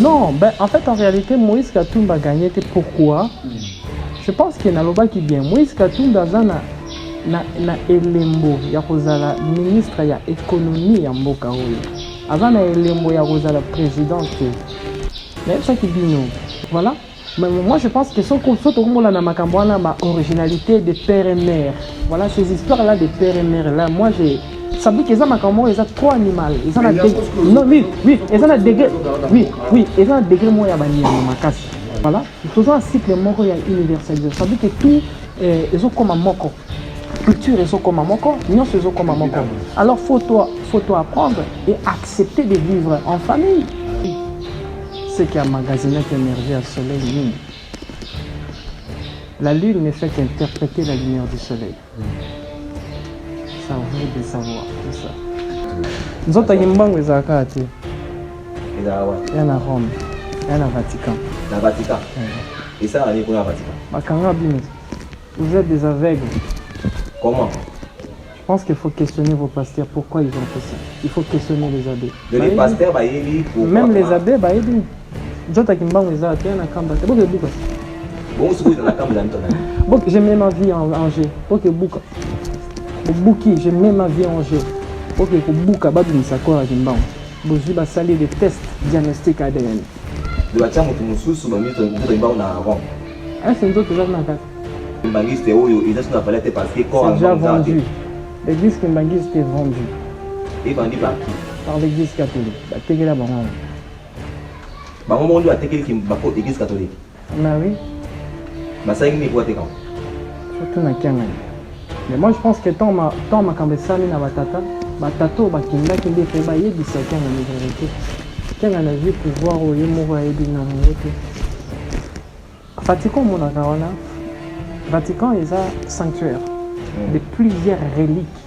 Non, ben, en fait, en réalité, Moïse Katumbi a gagné. Pourquoi? Je pense qu'il y a un qui bien. Moïse Katumbi a na elembo ya kozala ministre ya économie ya mboka oyo. Avant na elembo ya kozala président. Mais ça qui dit nous. Voilà. Mais moi, je pense que surtout comme on a ma originalité de père et mère. Voilà, ces histoires-là de père et mère. Là, moi, j'ai. Ça veut dire qu'ils ont trop animal. Ils ont un degré. Non, oui, ils ont un degré. Oui, ils ont un degré moi à bannir ma casse. Voilà. Ils ont un cycle mort universel. Ça veut dire que tout, ils ont comme un moko. Culture, ils ont comme un moko. Nuance, ils ont comme un moko. Alors, faut apprendre et accepter de vivre en famille. C'est qu'il y a un magasinet qui émerge à soleil. La lune ne fait qu'interpréter la lumière du soleil. Ça vaut de savoir tout ça. Nous autres, nous avons des accords. Il y a à Rome, il y a à Vatican. Le Vatican. Et ça, il y a le Vatican. Vous êtes des aveugles. Comment? Je pense qu'il faut questionner vos pasteurs. Pourquoi ils ont fait ça? Il faut questionner les abbés. Les pasteurs, même les abbés, je mets ma vie en jeu. Je mets ma vie en jeu. Je vais salir des tests diagnostiques ADN. C'est déjà vendu. L'église Kimbangi était vendue. Et vendu par qui? Par l'église catholique. L'église catholique. Oui. Surtout na Kiangani. Mais moi je pense que tant ma kambesani na batata, batato bakinda kinde fe ba yebi sa Kiangani vérité. Kiangani a vu pouvoir au yemo yebi na moto. Vatican mon akawana. Vatican est un sanctuaire de plusieurs reliques.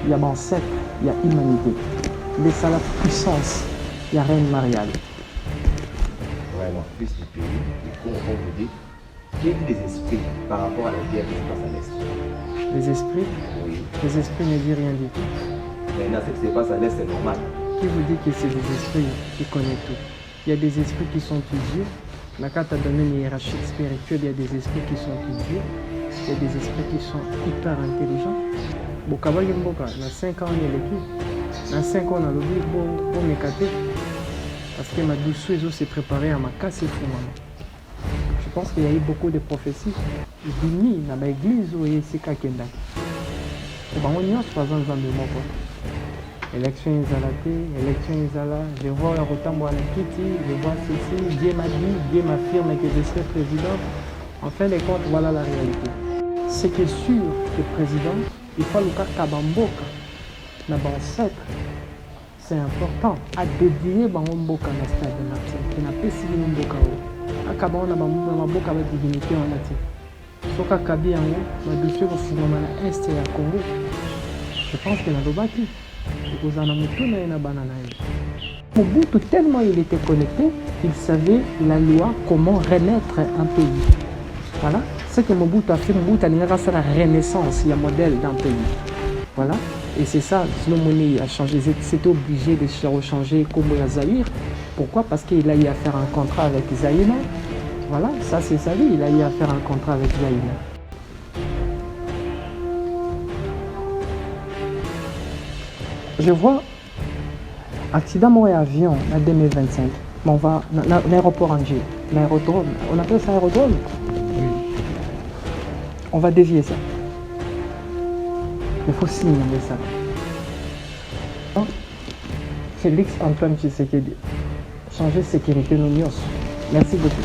Il y a ancêtre, il y a humanité. Les salades puissance, il y a Reine Mariale. Vraiment, plus du pays, et comme on vous dit, qu'il y a des esprits par rapport à la guerre qui se passe à l'Est. Les esprits? Oui. Les esprits ne disent rien du tout. Maintenant, ce qui se passe à l'Est, c'est normal. Qui vous dit que c'est des esprits qui connaissent tout? Il y a des esprits qui sont plus durs. La carte a donné une hiérarchie spirituelle, il y a des esprits qui sont plus durs. Il y a des esprits qui sont hyper intelligents. Bokabali Mboka, dans 5 ans, il y a l'équipe. Dans 5 ans, on a l'objet pour m'écarter. Parce que ma douceur s'est préparée à ma casse et fou. Je pense qu'il y a eu beaucoup de prophéties. Bini, dans l'église, où il y a ces kakenda. On y a 3 ans de mort. Élection Izalate, élection Izala. Je vois la Rotambo à la Kiti, je vois ceci. Dieu m'a dit, Dieu m'affirme que je serai président. En fin de compte, voilà la réalité. Ce qui est sûr que président, il faut le cas Kabamboka, notre ancêtre. C'est important à dédier Bamboka dans le stade de Martin, qui n'a pas si bien Mboka. À Kabamboka, Bamboka avec dignité en Martin. Soka Kabi en haut, ma douceur au fondement à l'Est et à Congo. Je pense qu'il y a le bâti. Mobutu, tellement il était connecté, il savait la loi, comment renaître un pays. Voilà. Ce que Mobutu a fait, Mobutu a fait la renaissance, il y a modèle d'un pays. Voilà. Et c'est ça, sinon Moné a changé, c'était obligé de se rechanger comme la Zaïre. Pourquoi? Parce qu'il a eu à faire un contrat avec Zaïre. Voilà, ça c'est sa vie, il a eu à faire un contrat avec Zaïre. Je vois accident mort et avion en 2025. Mais on va l'aéroport Angers, l'aérodrome. On appelle ça aérodrome. On va dévier ça. Il faut signer ça. Félix Antoine Tshisekedi. Changer sécurité nous. Merci beaucoup.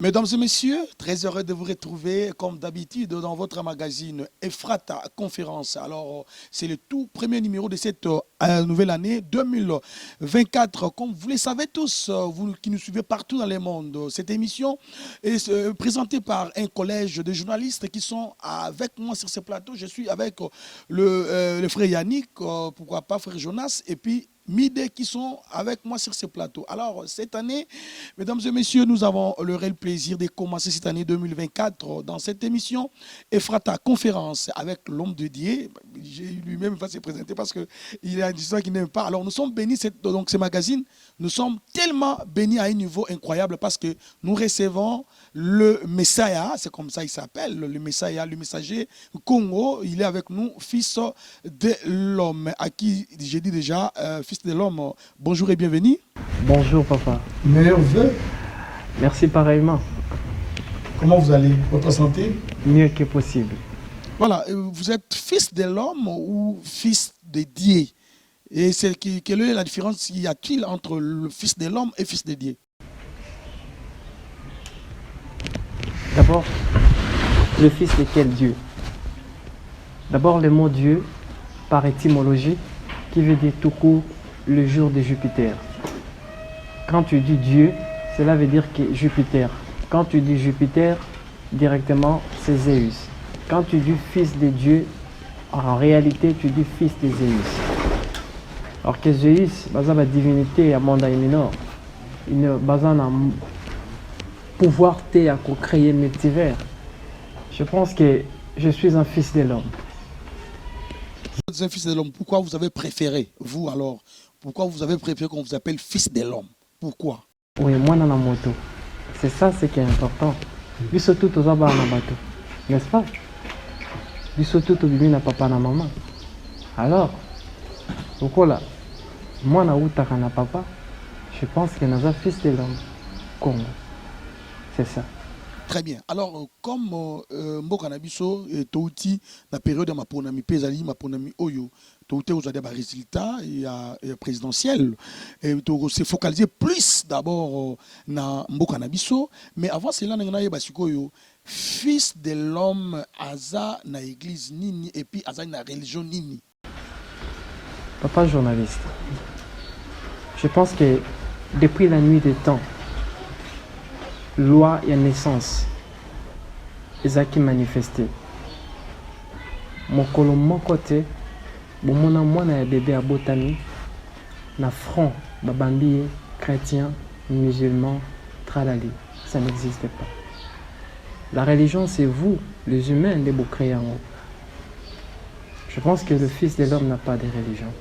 Mesdames et messieurs, très heureux de vous retrouver comme d'habitude dans votre magazine Ephrata Conférence. Alors, c'est le tout premier numéro de cette nouvelle année 2024. Comme vous le savez tous, vous qui nous suivez partout dans le monde, cette émission est présentée par un collège de journalistes qui sont avec moi sur ce plateau. Je suis avec le frère Yannick, pourquoi pas frère Jonas, et puis Mide qui sont avec moi sur ce plateau. Alors, cette année, mesdames et messieurs, nous avons le réel plaisir de commencer cette année 2024 dans cette émission Ephrata Conférence avec l'homme de Dieu. Lui-même va se présenter parce qu'il a une histoire qu'il n'aime pas. Alors, nous sommes bénis, donc ce magazine, nous sommes tellement bénis à un niveau incroyable parce que nous recevons le Messiah, c'est comme ça il s'appelle, le Messiah, le messager Congo. Il est avec nous, fils de l'homme, à qui j'ai dit déjà, fils de l'homme, bonjour et bienvenue. Bonjour papa. Meilleurs vœux. Merci pareillement. Comment vous allez? Votre santé? Mieux que possible. Voilà, vous êtes fils de l'homme ou fils de Dieu? Et quelle est la différence y a-t-il entre le fils de l'homme et fils de Dieu? D'abord, le fils de quel Dieu? D'abord, le mot Dieu, par étymologie, qui veut dire tout court le jour de Jupiter. Quand tu dis Dieu, cela veut dire que Jupiter. Quand tu dis Jupiter, directement, c'est Zeus. Quand tu dis fils de Dieu, en réalité, tu dis fils de Zeus. Alors que Zeus, c'est la divinité à monde minor. Il ne base pouvoir à créer multivers. Je pense que je suis un fils de l'homme. Vous êtes un fils de l'homme. Pourquoi vous avez préféré, vous alors, pourquoi vous avez préféré qu'on vous appelle fils de l'homme? Pourquoi? Oui, moi dans la moto. C'est ça ce qui est important. Lui surtout aux abats na bateau. N'est-ce pas? Lui surtout au bibi na papa na maman. Alors, pourquoi là? Moi na outaka na papa, je pense que nous sommes fils de l'homme. Congo. C'est ça. Très bien. Alors, comme Mboka Nabiso est outil la période de ma ponami pesali, ma ponami oyo, touté aux des résultats présidentiels, et se focaliser plus d'abord na Mboka Nabiso, mais avant cela, nous avons fils de l'homme aza na église nini et puis aza na religion nini. Papa journaliste, je pense que depuis la nuit des temps, loi et naissance, ils ont manifesté. Mon côté, mon bébé à botami, na front, babambi, chrétien, musulman, tralali. Ça n'existe pas. La religion, c'est vous, les humains, les beaux créants. Je pense que le Fils de l'homme n'a pas de religion.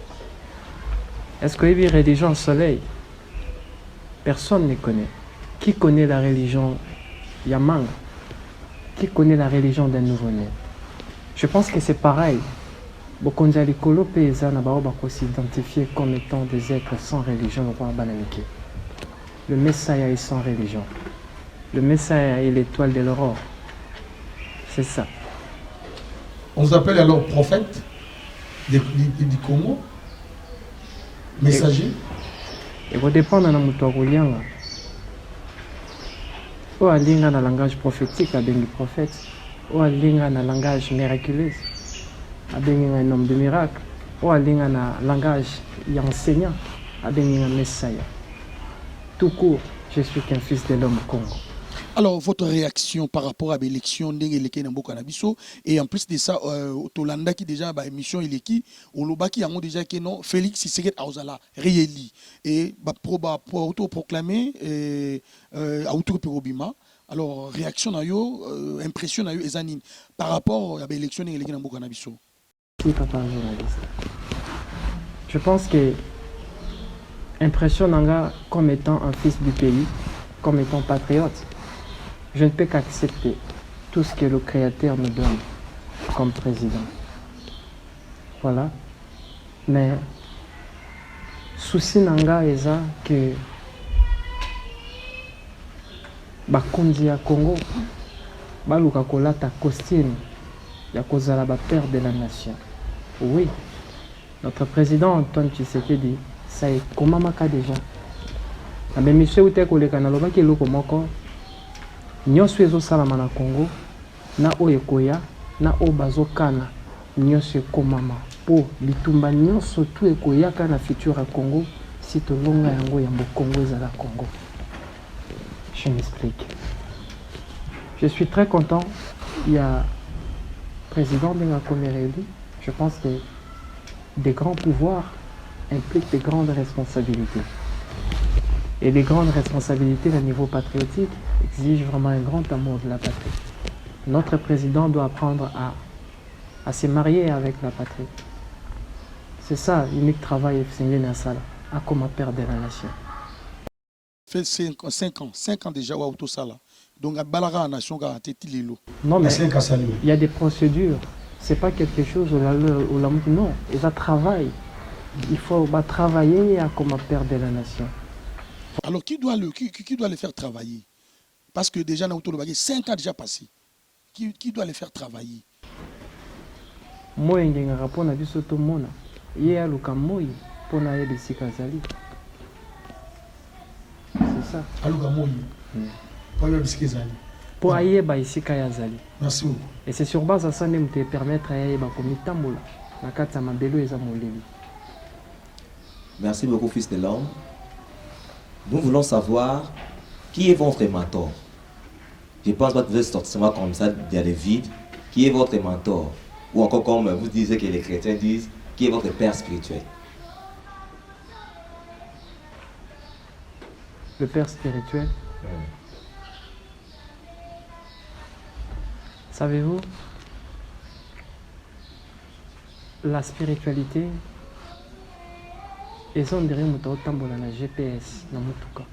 Est-ce qu'il y a une religion au soleil? Personne ne connaît. Qui connaît la religion Yamang? Qui connaît la religion d'un nouveau-né? Je pense que c'est pareil. Beaucoup de gens s'identifier comme étant des êtres sans religion. Le Messiah est sans religion. Le Messiah est l'étoile de l'aurore. C'est ça. On vous appelle alors prophète du Congo? Messager? Et vous dépendez de notre ou à l'inga na langage prophétique, à bengi prophète, ou à l'inga na langage miraculeux, à bengi un homme de miracle, ou à l'inga na langage enseignant, à bengi un messiah. Tout court, je suis qu'un fils de l'homme Congo. Alors, votre réaction par rapport à l'élection et en plus de ça, Tolanda qui déjà bah émission il est qui Oloba qui a déjà que non Félix Tshisekedi Auzala rééli et bah pour autoproclamer à Outourpirobima. Alors réaction na yo impression na yo ezanine par rapport à l'élection il est qui na Mboka na biso. Oui, papa journaliste. Je pense que impression nanga comme étant un fils du pays, comme étant patriote. Je ne peux qu'accepter tout ce que le Créateur nous donne comme président. Voilà. Mais, souci nanga eza que bakonzi ya Congo baluka kolata costume ya kozala ba père de la nation. Oui. Notre président Antoine Tshisekedi, ça est comment maka déjà. Mais monsieur Outé koleka na lobaki loko moko. nyonso ezosalama na Congo na oyo ekoya na oyo bazokana nyonso ekomama mpo bitumba nyonso tu ekoyaka na futur ya Congo si tolonga yango ya Congo ezala Congo. Je m'explique. Je suis très content. Il y a président Ndenga Komereli. Je pense que des grands pouvoirs impliquent des grandes responsabilités. Et les grandes responsabilités au niveau patriotique exigent vraiment un grand amour de la patrie. Notre président doit apprendre à se marier avec la patrie. C'est ça l'unique travail à comme père de la nation. Fait 5 ans déjà au Sala. Donc à Balara nation non mais il y a des procédures. C'est pas quelque chose où non, il va travailler. Il faut travailler à comme père de la nation. Alors qui doit le faire travailler? Parce que déjà 5 ans déjà passé. Qui doit le faire travailler? Moi ngenga rapona biso to mona. Ye aluka moi pona ye bisika zali. C'est ça. Aluka moi. Pour ye bisika zali. Pour aye ba isika ya zali. Merci beaucoup. Et c'est sur base à ça même te permettre aye ba komitambola. Na kata mabelo eza moleli. Merci beaucoup fils de l'homme. Nous voulons savoir qui est votre mentor. Je pense pas que vous êtes forcément comme ça dans le vide. Qui est votre mentor? Ou encore comme vous disiez que les chrétiens disent, qui est votre père spirituel? Le père spirituel. Savez-vous, la spiritualité, ils ont derrière la GPS, dans Mutuka.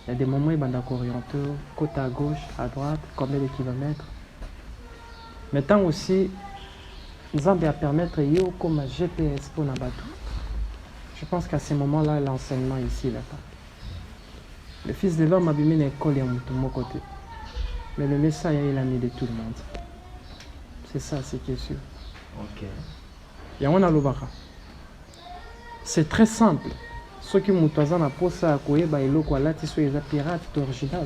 Il y a des moments où ils sont orientés, côté à gauche, à droite, combien de kilomètres. Maintenant aussi, nous avons à permettre yo comme un GPS pour Nabatou. Je pense qu'à ce moment-là, l'enseignement ici, là-bas. Le fils de l'homme a mis une école de mon côté. Mais le message, il a mis de tout le monde. C'est ça, c'est qui est sûr. Ok. Et on a le baka. C'est très simple. Ceux qui m'ont posé à posa à couer, bah ils l'ont quoi là, tu sois les pirates original.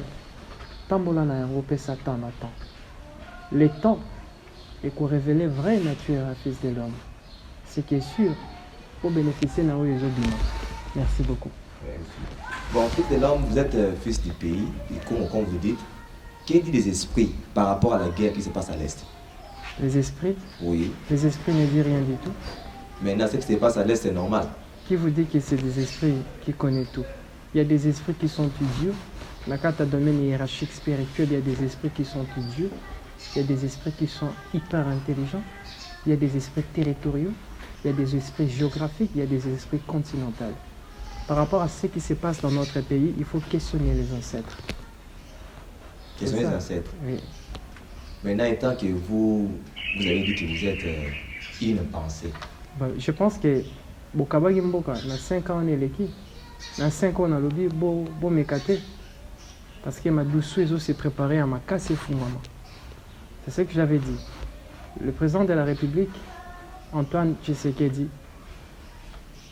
Tambola na européen Satan attend. Le temps est qu'on révèle vraie nature à fils de l'homme. Ce qui est sûr, pour bénéficier de les autres. Merci beaucoup. Bon, fils de l'homme, vous êtes fils du pays, et comme vous dites, qu'est-ce dit des esprits par rapport à la guerre qui se passe à l'Est? Les esprits? Oui. Les esprits ne disent rien du tout. Maintenant, ce qui se passe à l'Est, c'est normal. Qui vous dit que c'est des esprits qui connaissent tout? Il y a des esprits qui sont studieux. Dans le domaine hiérarchique spirituel, il y a des esprits qui sont studieux. Il y a des esprits qui sont hyper intelligents. Il y a des esprits territoriaux. Il y a des esprits géographiques. Il y a des esprits continentaux. Par rapport à ce qui se passe dans notre pays, il faut questionner les ancêtres. Questionner les ancêtres? Oui. Maintenant, étant que vous avez dit que vous êtes une pensée. Je pense que Bokabagi Mboka, dans 5 ans, on est l'équipe. Dans 5 ans, on a lobby, bon mécaté. Parce que ma douceuse s'est préparée à ma casse et fou, maman. C'est ce que j'avais dit. Le président de la République, Antoine Tshisekedi,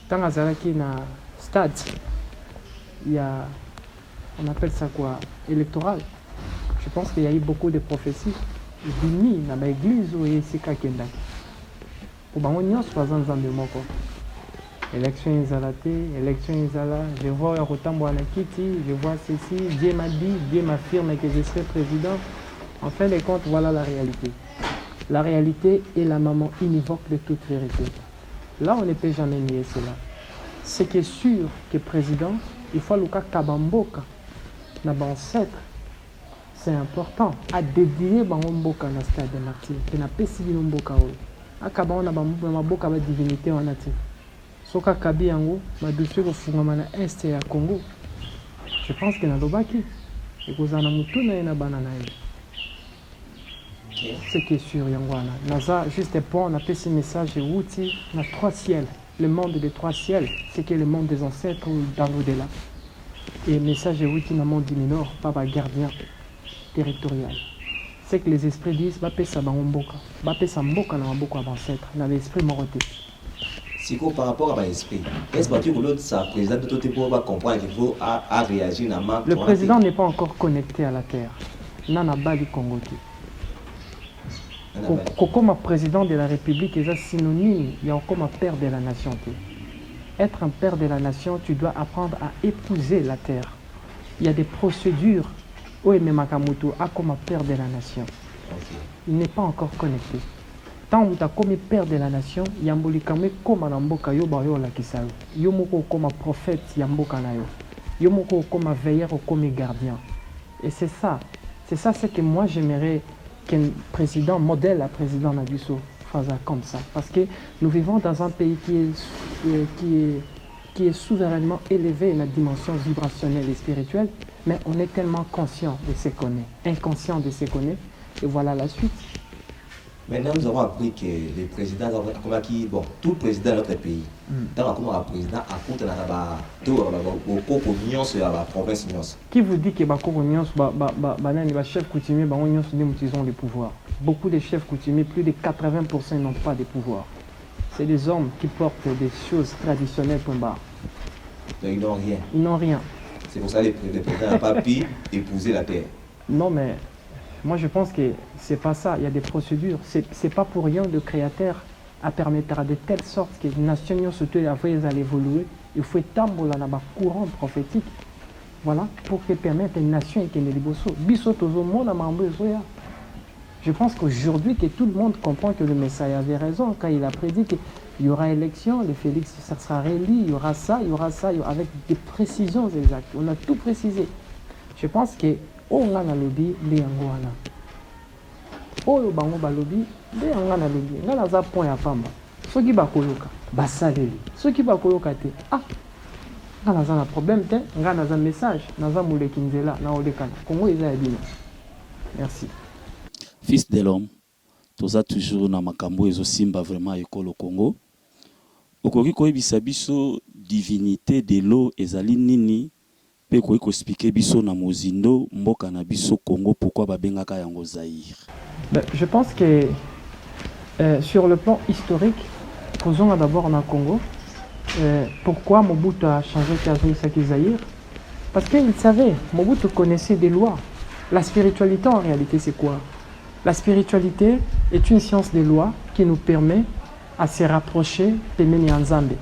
tant Azaraki na stade, il y a, on appelle ça quoi, électoral. Je pense qu'il y a eu beaucoup de prophéties. Bini na ba église ou esika kendaki. Pour ba nyos bazan nzambe moko. Élection izalate, élection izala, je vois Rotambo Anakiti, je vois ceci, Dieu m'a dit, Dieu m'affirme que je serai président. En fin de compte, voilà la réalité. La réalité est la maman univoque de toute vérité. Là, on ne peut jamais nier cela. Ce qui est sûr que président, il faut le cas Kabamboka, na ancêtre. C'est important à dédier Bamboka na stade de martyr. Que na pesi Bamboka o. Akaba na Bamboka ba divinité en natif. Soka kabi yango, ma douceur au fungama na est ya Congo. Je pense que na lobaki. Et que na mutuna na banana. Ce qui est sûr, Yangwana. Naza, juste pour on appelle ce message Wouti, on a 3 ciels. Le monde des 3 ciels, c'est que le monde des ancêtres ou dans l'au-delà. Et le message Wouti dans le monde du Nord, pas gardien territorial. C'est que les esprits disent, va pesa ba mboka. Va pesa mboka na mboka ancêtre, dans l'esprit moroté. C'est quoi par rapport à l'esprit? Est-ce que l'autre, sa présidente de tout va comprendre qu'il faut à réagir dans ma. Le président n'est pas encore connecté à la terre. Nana Bali Congo. Comme président de la République, c'est synonyme, il y a comme un père de la nation. Être un père de la nation, tu dois apprendre à épouser la terre. Il y a des procédures. Oeme Makamoto a comme un père de la nation. Il n'est pas encore connecté. Tant que tu as comme père de la nation, Yamboli Kame comme un amboka yo bayo la kisayo. Yomoko comme un prophète Yamboka nayo. Yomoko comme un veilleur ou comme un gardien. Et c'est ça ce que moi j'aimerais qu'un président modèle à président Nabusso fasse comme ça. Parce que nous vivons dans un pays qui est souverainement élevé dans la dimension vibrationnelle et spirituelle, mais on est tellement conscient de ce qu'on est, inconscient de ce qu'on est, et voilà la suite. Maintenant, nous avons appris que les présidents, tout président de notre pays, tant que président, à compte de la province. Qui vous dit que les chefs coutumiers ont le pouvoir? Beaucoup de chefs coutumiers, plus de 80% n'ont pas de pouvoir. C'est des hommes qui portent des choses traditionnelles pour bas. Ils n'ont rien. Ils n'ont rien. C'est pour ça que les présidents n'ont pas pu épouser la terre. Non, mais moi je pense que c'est pas ça. Il y a des procédures. C'est pas pour rien le Créateur a permettre de telle sorte que les nations surtout allaient évoluer. Il faut étendre dans le courant prophétique. Voilà, pour que permettre une nation et qu'elle Je pense qu'aujourd'hui que tout le monde comprend que le Messiah avait raison quand il a prédit qu'il y aura élection, le Félix sera réélu, il y aura ça, avec des précisions exactes. On a tout précisé. Je pense que on a lobby les Angoana. Oyo bango balobi les Angoana lobby. Ngana za point ya pamba. Soki bakoloka basaleli. Soki bakoloka te ngana za na problème te, ngana za message, naza muleki nzela na olekana. Congo eza ya bino. Merci. Fils de l'homme, toza toujours na makambo ezo simba vraiment ekolo Congo. Okoki koyebisa biso divinité de l'eau ezali nini pe koki ko expliquer biso na mozindo mboka na biso Congo pourquoi babengaka yango Zaïre. Je pense que sur le plan historique, posons d'abord en Congo. Pourquoi Mobutu a changé Kazoïsaki Zaïre? Parce qu'il savait, Mobutu connaissait des lois. La spiritualité en réalité c'est quoi? La spiritualité est une science des lois qui nous permet à se rapprocher de Nzambe.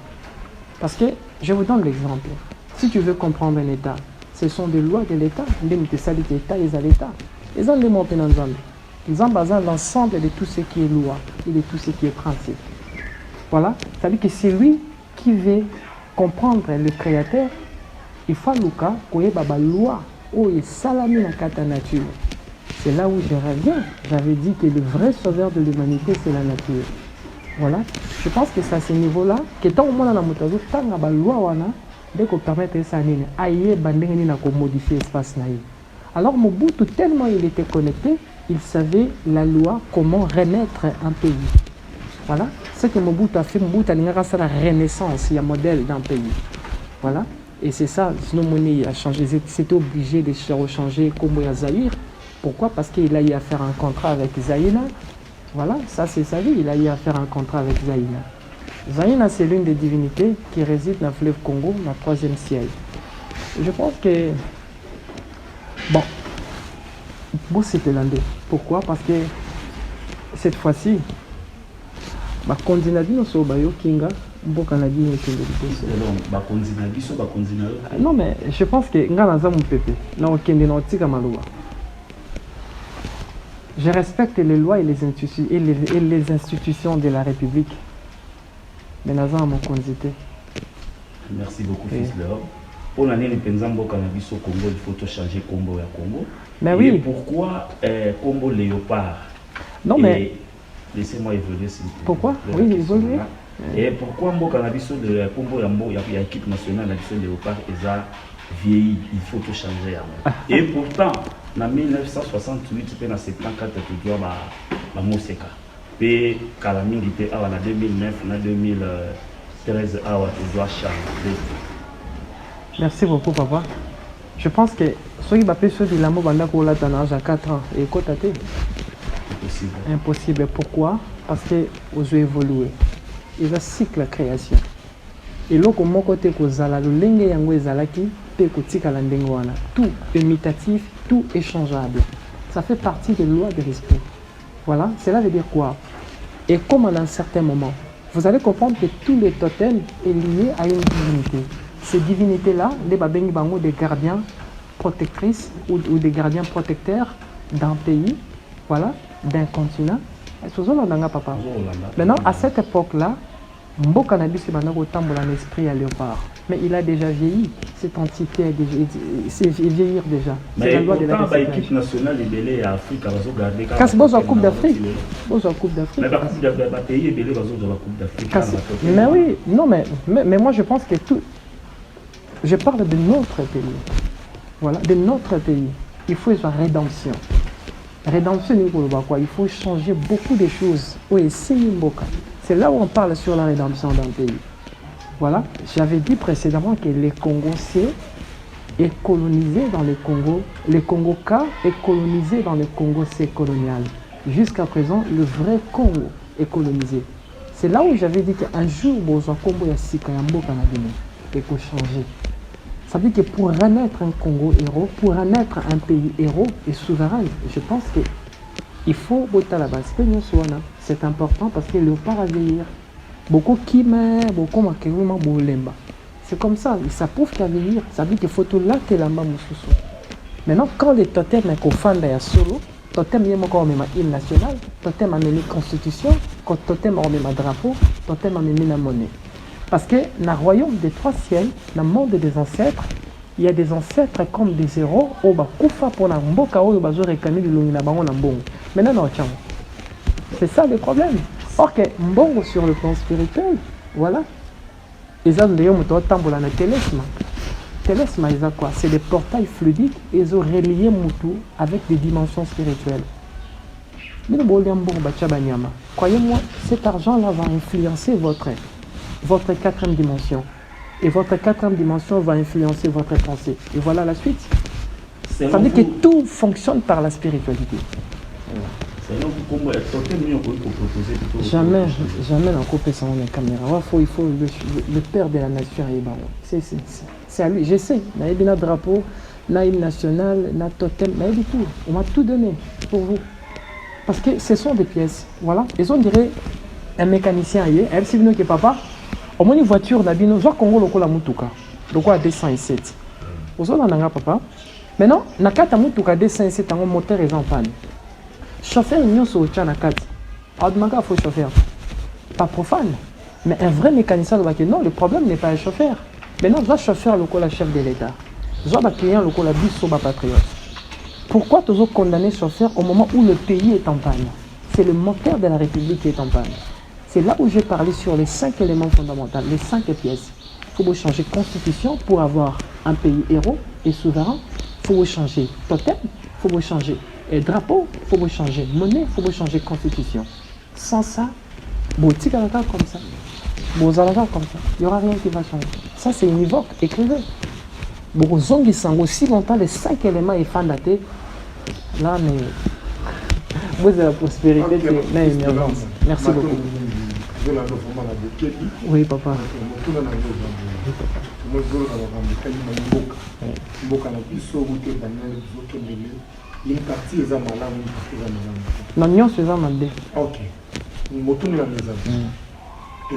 Parce que, je vous donne l'exemple. Si tu veux comprendre un État, ce sont des lois de l'État. L'État est à l'État. Ils ont les mots de Nzambe. Ils ont l'ensemble de tout ce qui est loi et de tout ce qui est principe. Voilà. C'est-à-dire que c'est lui qui veut comprendre le Créateur. Il faut qu'il y ait une loi où il salami dans la nature. C'est là où je reviens. J'avais dit que le vrai sauveur de l'humanité, c'est la nature. Voilà. Je pense que c'est à ce niveau-là que tant au monde dans motazo, tant la loi wana, dès qu'on permet ça nini, aïe bandeni na ko modifier l'espace naïf. Alors Mobutu tellement il était connecté, il savait la loi comment renaître un pays. Voilà. Ce que Mobutu a fait, Mobutu a fait la renaissance, il y a modèle d'un pays. Voilà. Et c'est ça, sinon monnaie a changé, c'était obligé de changer comme Zaïre. Pourquoi? Parce qu'il a eu à faire un contrat avec Zaïna. Voilà, ça c'est sa vie, il a eu à faire un contrat avec Zaïna. Zaïna, c'est l'une des divinités qui réside dans le fleuve Congo, dans le 3e ciel. Je pense que... Bon, c'était l'un des. Pourquoi? Parce que cette fois-ci, non mais je pense que je respecte les lois et les institutions de la République. Mais Naza mon condité. Merci beaucoup, fils de l'homme. Pour l'année de Penzambo Cannabis au Congo, il faut changer Combo à Congo. Mais oui. Et pourquoi Combo Léopard? Non mais. Laissez-moi évoluer s'il vous plaît. Pourquoi? Oui, évoluer. Et pourquoi Mbo Cannabis de Combo Yambo, il y a l'équipe nationale de Léopard et ça vieilli, il faut tout changer. Et pourtant, en 1968, tu peux dans 74, tu dois la Moseka. Puis, Kalaming était en 2009, en 2013, tu dois changer. Merci beaucoup, papa. Je pense que ceux qui m'appellent ceux de l'amour, à 4 ans, et quoi t'as-tu? Impossible. Impossible. Pourquoi? Parce que vous avez évolué. eza cycle création eloko moko te kozala lolenge yango ezalaki pe kotikala ndenge wana tout imitatif, tout échangeable. Ça fait partie des lois de l'esprit. Voilà, cela veut dire quoi? Et comme à un certain moment, vous allez comprendre que tous les totems est lié à une divinité. Ces divinités-là, les babengi bango des gardiens protectrices ou des gardiens protecteurs d'un pays, voilà, d'un continent. Papa. Maintenant, à cette époque-là, Mboka Nabiso Banako tambola l'esprit à léopard. Mais il a déjà vieilli. Cette entité c'est vieillir déjà. C'est la loi de la l'équipe nationale est belée à Afrique, elle va garder. Quand c'est beau, Coupe d'Afrique. Beau, Coupe d'Afrique. Mais la pays est belée, dans la Coupe d'Afrique. Mais oui, non, mais moi je pense que tout. Je parle de notre pays. Voilà, de notre pays. Il faut une rédemption. Rédemption, il faut changer beaucoup de choses. Oui, c'est Mboka. C'est là où on parle sur la rédemption d'un pays. Voilà, j'avais dit précédemment que les Congolais est colonisé dans le Congo. Le Congo-K est colonisé dans le Congo C colonial. Jusqu'à présent, le vrai Congo est colonisé. C'est là où j'avais dit qu'un jour, Bozo Congo ya Sika ya Mboka na Bino, il faut changer. Ça veut dire que pour renaître un Congo héros, pour renaître un pays héros et souverain, je pense que il faut botter la base. C'est important parce que le part à vieillir. Beaucoup qui met, beaucoup makéroulement bolemba. C'est comme ça, ça prouve qu'à vieillir. Ça veut dire qu'il faut tout là que l'amba moussoussou. Maintenant, quand les totems sont fans de solo, totem y a encore même hymne national, totem a même constitution, quand totem a même drapeau, totem a même la monnaie. Parce que dans le royaume des trois ciels, dans le monde des ancêtres, il y a des ancêtres comme des héros au bakufa pour la mboka ou bazo réclamer du longi na bango na mbongo. Maintenant non tiens. C'est ça le problème. Or que mbongo sur le plan spirituel, voilà. Ils ont d'ailleurs monté tambola na télésma. Télésma ils ont quoi? C'est des portails fluidiques et ils ont relié Moutou avec des dimensions spirituelles. Croyez-moi, cet argent-là va influencer votre quatrième dimension. Et votre quatrième dimension va influencer votre pensée. Et voilà la suite. Ça veut dire que tout fonctionne par la spiritualité. Jamais on coupe sans la caméra. Il faut le père de la nation. C'est à lui. Je sais. Il y a un drapeau, il y a une nationale, il y a un totem, il y a du tout. On m'a tout donné pour vous. Parce que ce sont des pièces. Voilà. Et on dirait un mécanicien ailleurs. Elle s'est venue que papa. Au moins une voiture d'abino, je Congo loko la mutuka. Loko à 207. Vous avez un papa. Maintenant, nakata mutuka 207 en moteur est en panne. Chauffeur n'y a pas de nakata. Admaka faut chauffeur. Pas profane. Mais un vrai mécanicien doit dire non, le problème n'est pas un chauffeur. Maintenant, je dois chauffeur loko la chef de l'État. Je dois client loko la biso ba patriote. Pourquoi tu as condamné chauffeur au moment où le pays est en panne? C'est le moteur de la République qui est en panne. C'est là où j'ai parlé sur les 5 éléments fondamentaux, les 5 pièces. Il faut changer constitution pour avoir un pays héros et souverain. Il faut changer totem, il faut changer drapeau, il faut changer monnaie, il faut changer constitution. Sans ça, comme ça, il n'y aura rien qui va changer. Ça, c'est univoque, écrivez. Zongi Sango, si longtemps les 5 éléments sont fondatés, là, mais vous avez la prospérité, c'est là, émergence. Merci beaucoup. Oui, papa. Non, non, c'est ça, madame. Ok. Et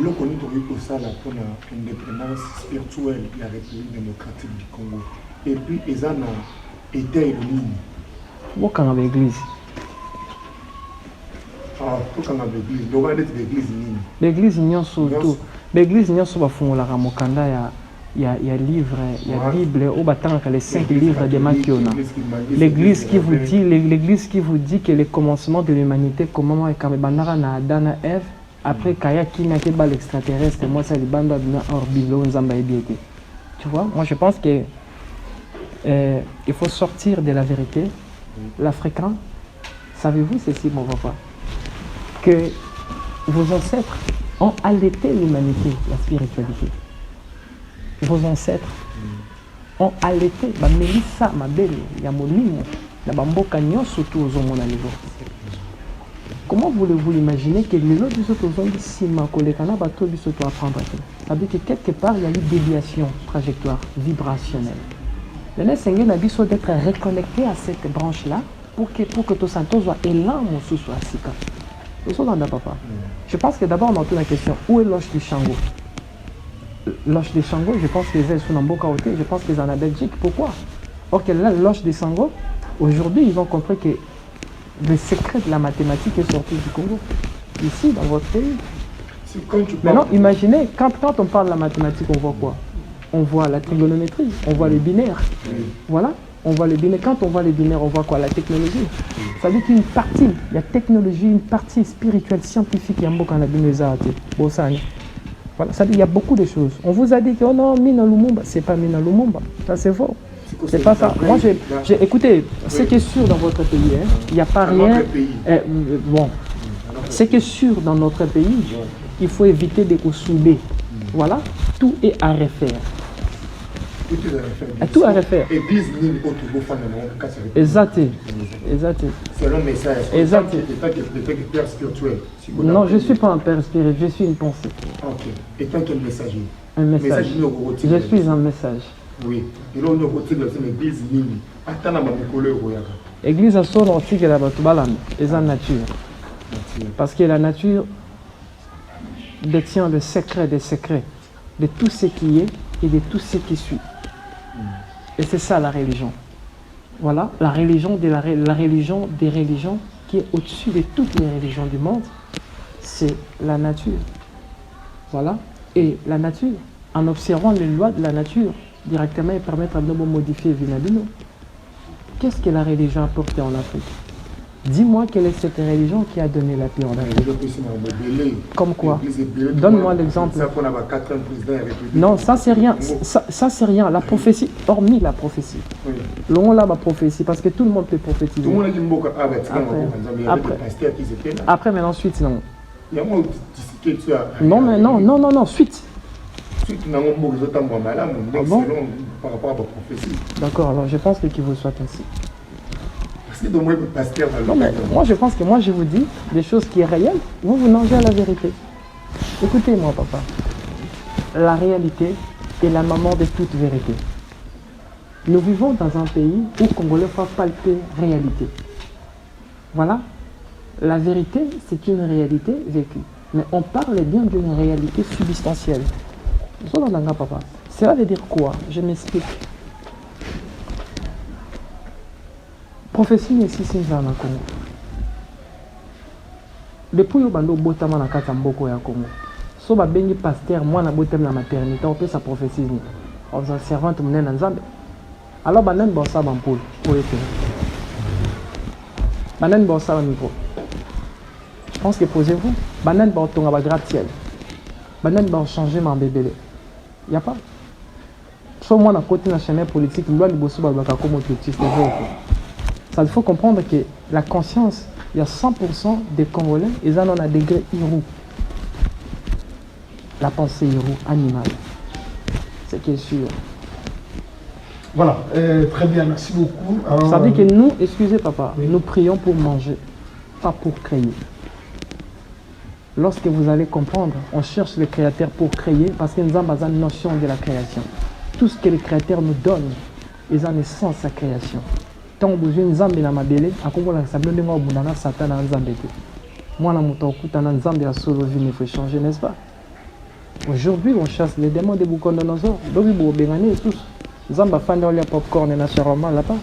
là, on est pour ça pour l'indépendance spirituelle de la République démocratique du Congo. Et puis, ils ont été éliminés. Où est l'église? Ah, tout quand on a l'église. Donc, on a l'église. L'église, il y a surtout. L'église, il y a surtout la Mokanda, il y a livre, il y a Bible, au battant les 5 livres de Makiona. L'église qui vous dit que le commencement de l'humanité, comment est Kamebandara na Adana Ève, après Kaya qui n'a pas l'extraterrestre, moi ça les bandes hors Bible, tu vois, moi je pense que il faut sortir de la vérité. L'Africain, savez-vous ceci, mon papa, que vos ancêtres ont allaité l'humanité, la spiritualité. Vos ancêtres ont allaité, Mélissa, ma belle, Yamolimo, la bamboka nyon surtout aux hommes au niveau. Comment voulez-vous imaginer que les autres ont dit si ma collègue a bateau du soto apprendre? Ça veut dire que quelque part il y a une déviation trajectoire vibrationnelle. Maintenant, c'est un abisso d'être reconnecté à cette branche-là pour que tout ça soit élan mon sous soit sika. Papa. Je pense que d'abord on a toute la question où est l'oche du Shango? L'oche des Shango, je pense qu'ils sont dans Boka Oté, je pense qu'ils sont en Belgique. Pourquoi? Or que là, l'oche des Shango, aujourd'hui, ils ont compris que le secret de la mathématique est sorti du Congo. Ici, dans votre pays. Maintenant, imaginez, quand on parle de la mathématique, on voit quoi? On voit la trigonométrie, on voit les binaires. Voilà, on voit les binaires. Quand on voit les binaires, on voit quoi? La technologie. Ça veut dire qu'une partie, il y a technologie, une partie spirituelle, scientifique, il y a beaucoup de voilà, ça veut dire il y a beaucoup de choses. On vous a dit que oh non, Mina Lumumba, c'est pas Mina Lumumba. Ça c'est faux. C'est pas ça. Moi, écoutez, ce qui est sûr dans votre pays, il n'y a pas rien. Bon, ce qui est sûr dans notre pays, il faut éviter de souder. Voilà, tout est à refaire. Tout à refaire. Exact. C'est le message. Exact. Père spirituel. Non, je ne suis pas un père spirituel, je suis une pensée. Ok. Et tant qu'un messager. Un message. Je suis un message. Oui. Et là, on a retiré l'église. Attends, L'église a son aussi que la Batubalan, et la nature. Parce que la nature détient le secret des secrets, de tout ce qui est et de tout ce qui suit. Et c'est ça la religion. Voilà, la religion des religions qui est au-dessus de toutes les religions du monde, c'est la nature. Voilà, et la nature, en observant les lois de la nature, directement, elle permet de nous modifier Vinabino. Qu'est-ce que la religion a apporté en Afrique? Dis-moi quelle est cette religion qui a donné la paix en Afrique. Comme quoi? Donne-moi l'exemple. Non, ça c'est rien. Ça c'est rien. La prophétie, hormis la prophétie. L'on a la prophétie parce que tout le monde peut prophétiser. Après, mais ensuite, non. Non, mais non, suite. Bon? D'accord, alors je pense qu'il vous soit ainsi. Non, mais moi je pense que je vous dis des choses qui sont réelles, vous mangez à la vérité. Écoutez-moi, papa. La réalité est la maman de toute vérité. Nous vivons dans un pays où Congolais faut palper réalité. Voilà. La vérité, c'est une réalité vécue. Mais on parle bien d'une réalité substantielle. Papa. Cela veut dire quoi? Je m'explique. Prophétie n'est ici dans le Congo. Depuis que bando botama na kata mboko ya Congo. So ba bengi pasteur moi na botem la maternité on peut sa prophétie ni. On sa servante mnene nzambe. Alors banen ba sa bampol pour être. Banen ba sa micro. Je pense que posez-vous, banen ba tonga ba gratte-ciel. Banen ba changer ma bébé. Y a pas. So moi na côté national politique, loi liboso ba ka comme objectif de vote. Ça, il faut comprendre que la conscience, il y a 100% des Congolais, ils en ont un degré hirou. La pensée hirou, animale. C'est qui est sûr. Voilà, très bien, merci beaucoup. Alors, ça veut dire que nous, excusez papa, oui. Nous prions pour manger, pas pour créer. Lorsque vous allez comprendre, on cherche le créateur pour créer parce que nous avons une notion de la création. Tout ce que le créateur nous donne, ils ont une sens à création. Tant que vous avez nzambe na mabele akokola sabelo ndenga obundana satan na nzambe te mwana moto okutana nzambe ya solo vie il faut changer, n'est-ce pas? Aujourd'hui on chasse les démons de Bukondonosor donc ils vont bengane tous nzambe afanda olia popcorn na shawarma là-bas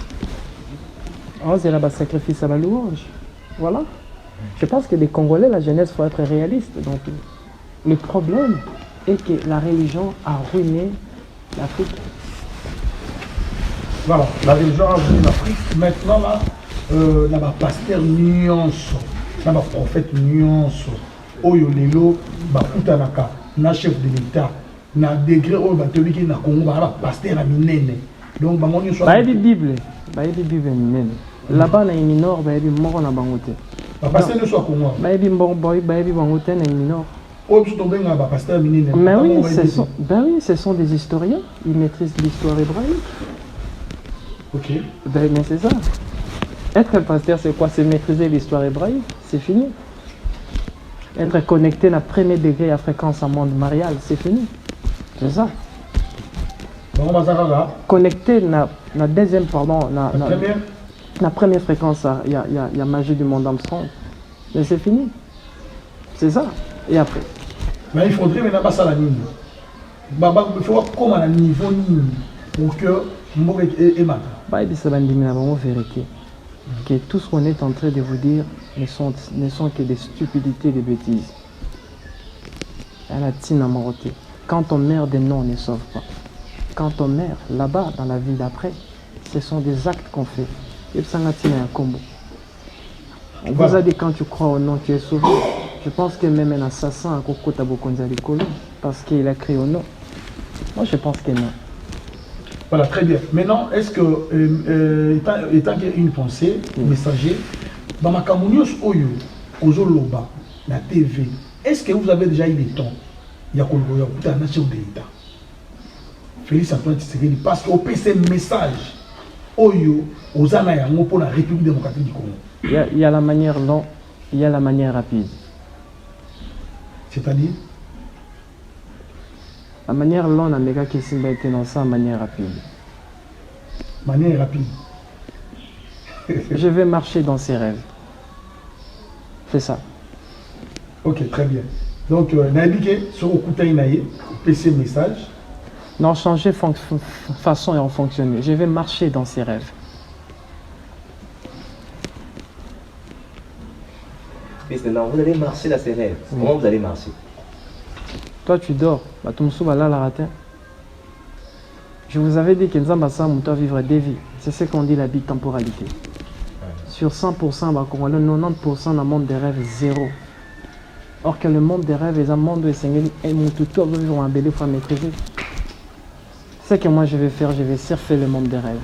on c'est là-bas sacrifice à la louange. Voilà, je pense que les Congolais, la jeunesse, faut être réaliste. Donc le problème est que la religion a ruiné l'Afrique. Voilà, la religion a ruiné l'Afrique. Maintenant, là, il y a un pasteur nuance, il y a un prophète nuance. Oyo lelo, bakutanaka, na chef de l'État, na degré oyo batobiki na Congo, ba pasteur na minene. Donc bango nyonso ba yebi Bible minene. Là-bas na minor ba yebi moko na bango te. Ba pasteur nyonso a Congo. Ba yebi bango te na minor. Oyo biso tobenga ba pasteur minene. Mais oui, ce sont des historiens, ils maîtrisent l'histoire hébraïque. Ok. Ben, mais c'est ça. Être pasteur, c'est quoi? C'est maîtriser l'histoire hébraïque. C'est fini. Être connecté à premier degré à fréquence à monde marial, c'est fini. C'est ça. Connecté na deuxième, pardon, na première fréquence, il y a magie du monde Armstrong. Mais c'est fini. C'est ça. Et après. Mais il faudrait maintenant passer à la ligne. Il faut comme à un niveau pour que Mboka est matin. Bah, il s'est bandit la vérité. Que tout ce qu'on est en train de vous dire ne sont que des stupidités, des bêtises. Elle a tina moroté. Quand on meurt, des noms ne sauvent pas. Quand on meurt, là-bas, dans la vie d'après, ce sont des actes qu'on fait. Et ça n'a tina un combo. On vous a dit quand tu crois au nom, tu es sauvé. Je pense que même un assassin a Koko Tabokonzali Kolo parce qu'il a créé au nom. Moi, je pense que non. Voilà, très bien. Maintenant, est-ce que, étant une pensée, messager, dans ma Kamounios Oyo, Ozoloba, la TV, est-ce que vous avez déjà eu des temps, il y a la nation de l'État? Félix Antoine Tshisekedi, parce qu'au PC message, Oyo, Ozana Yango pour la République démocratique du Congo. Il y a la manière lente, il y a la manière rapide. C'est-à-dire? La manière lente, la qui s'est été dans ça, manière rapide. Manière rapide. Je vais marcher dans ses rêves. C'est ça. Ok, très bien. Donc, Naïbike, sur Okutaï Naïe, PC message. Non, changer façon et en fonctionner. Je vais marcher dans ses rêves. Vous allez marcher dans ses rêves. Comment vous allez marcher? Toi, tu dors. Je vous avais dit que Nzambasa doit vivre des vies. C'est ce qu'on dit la bitemporalité. Sur 100%, 90% dans le monde des rêves, zéro. Or que le monde des rêves est un monde où il faut maîtriser. Ce que moi je vais faire, je vais surfer le monde des rêves.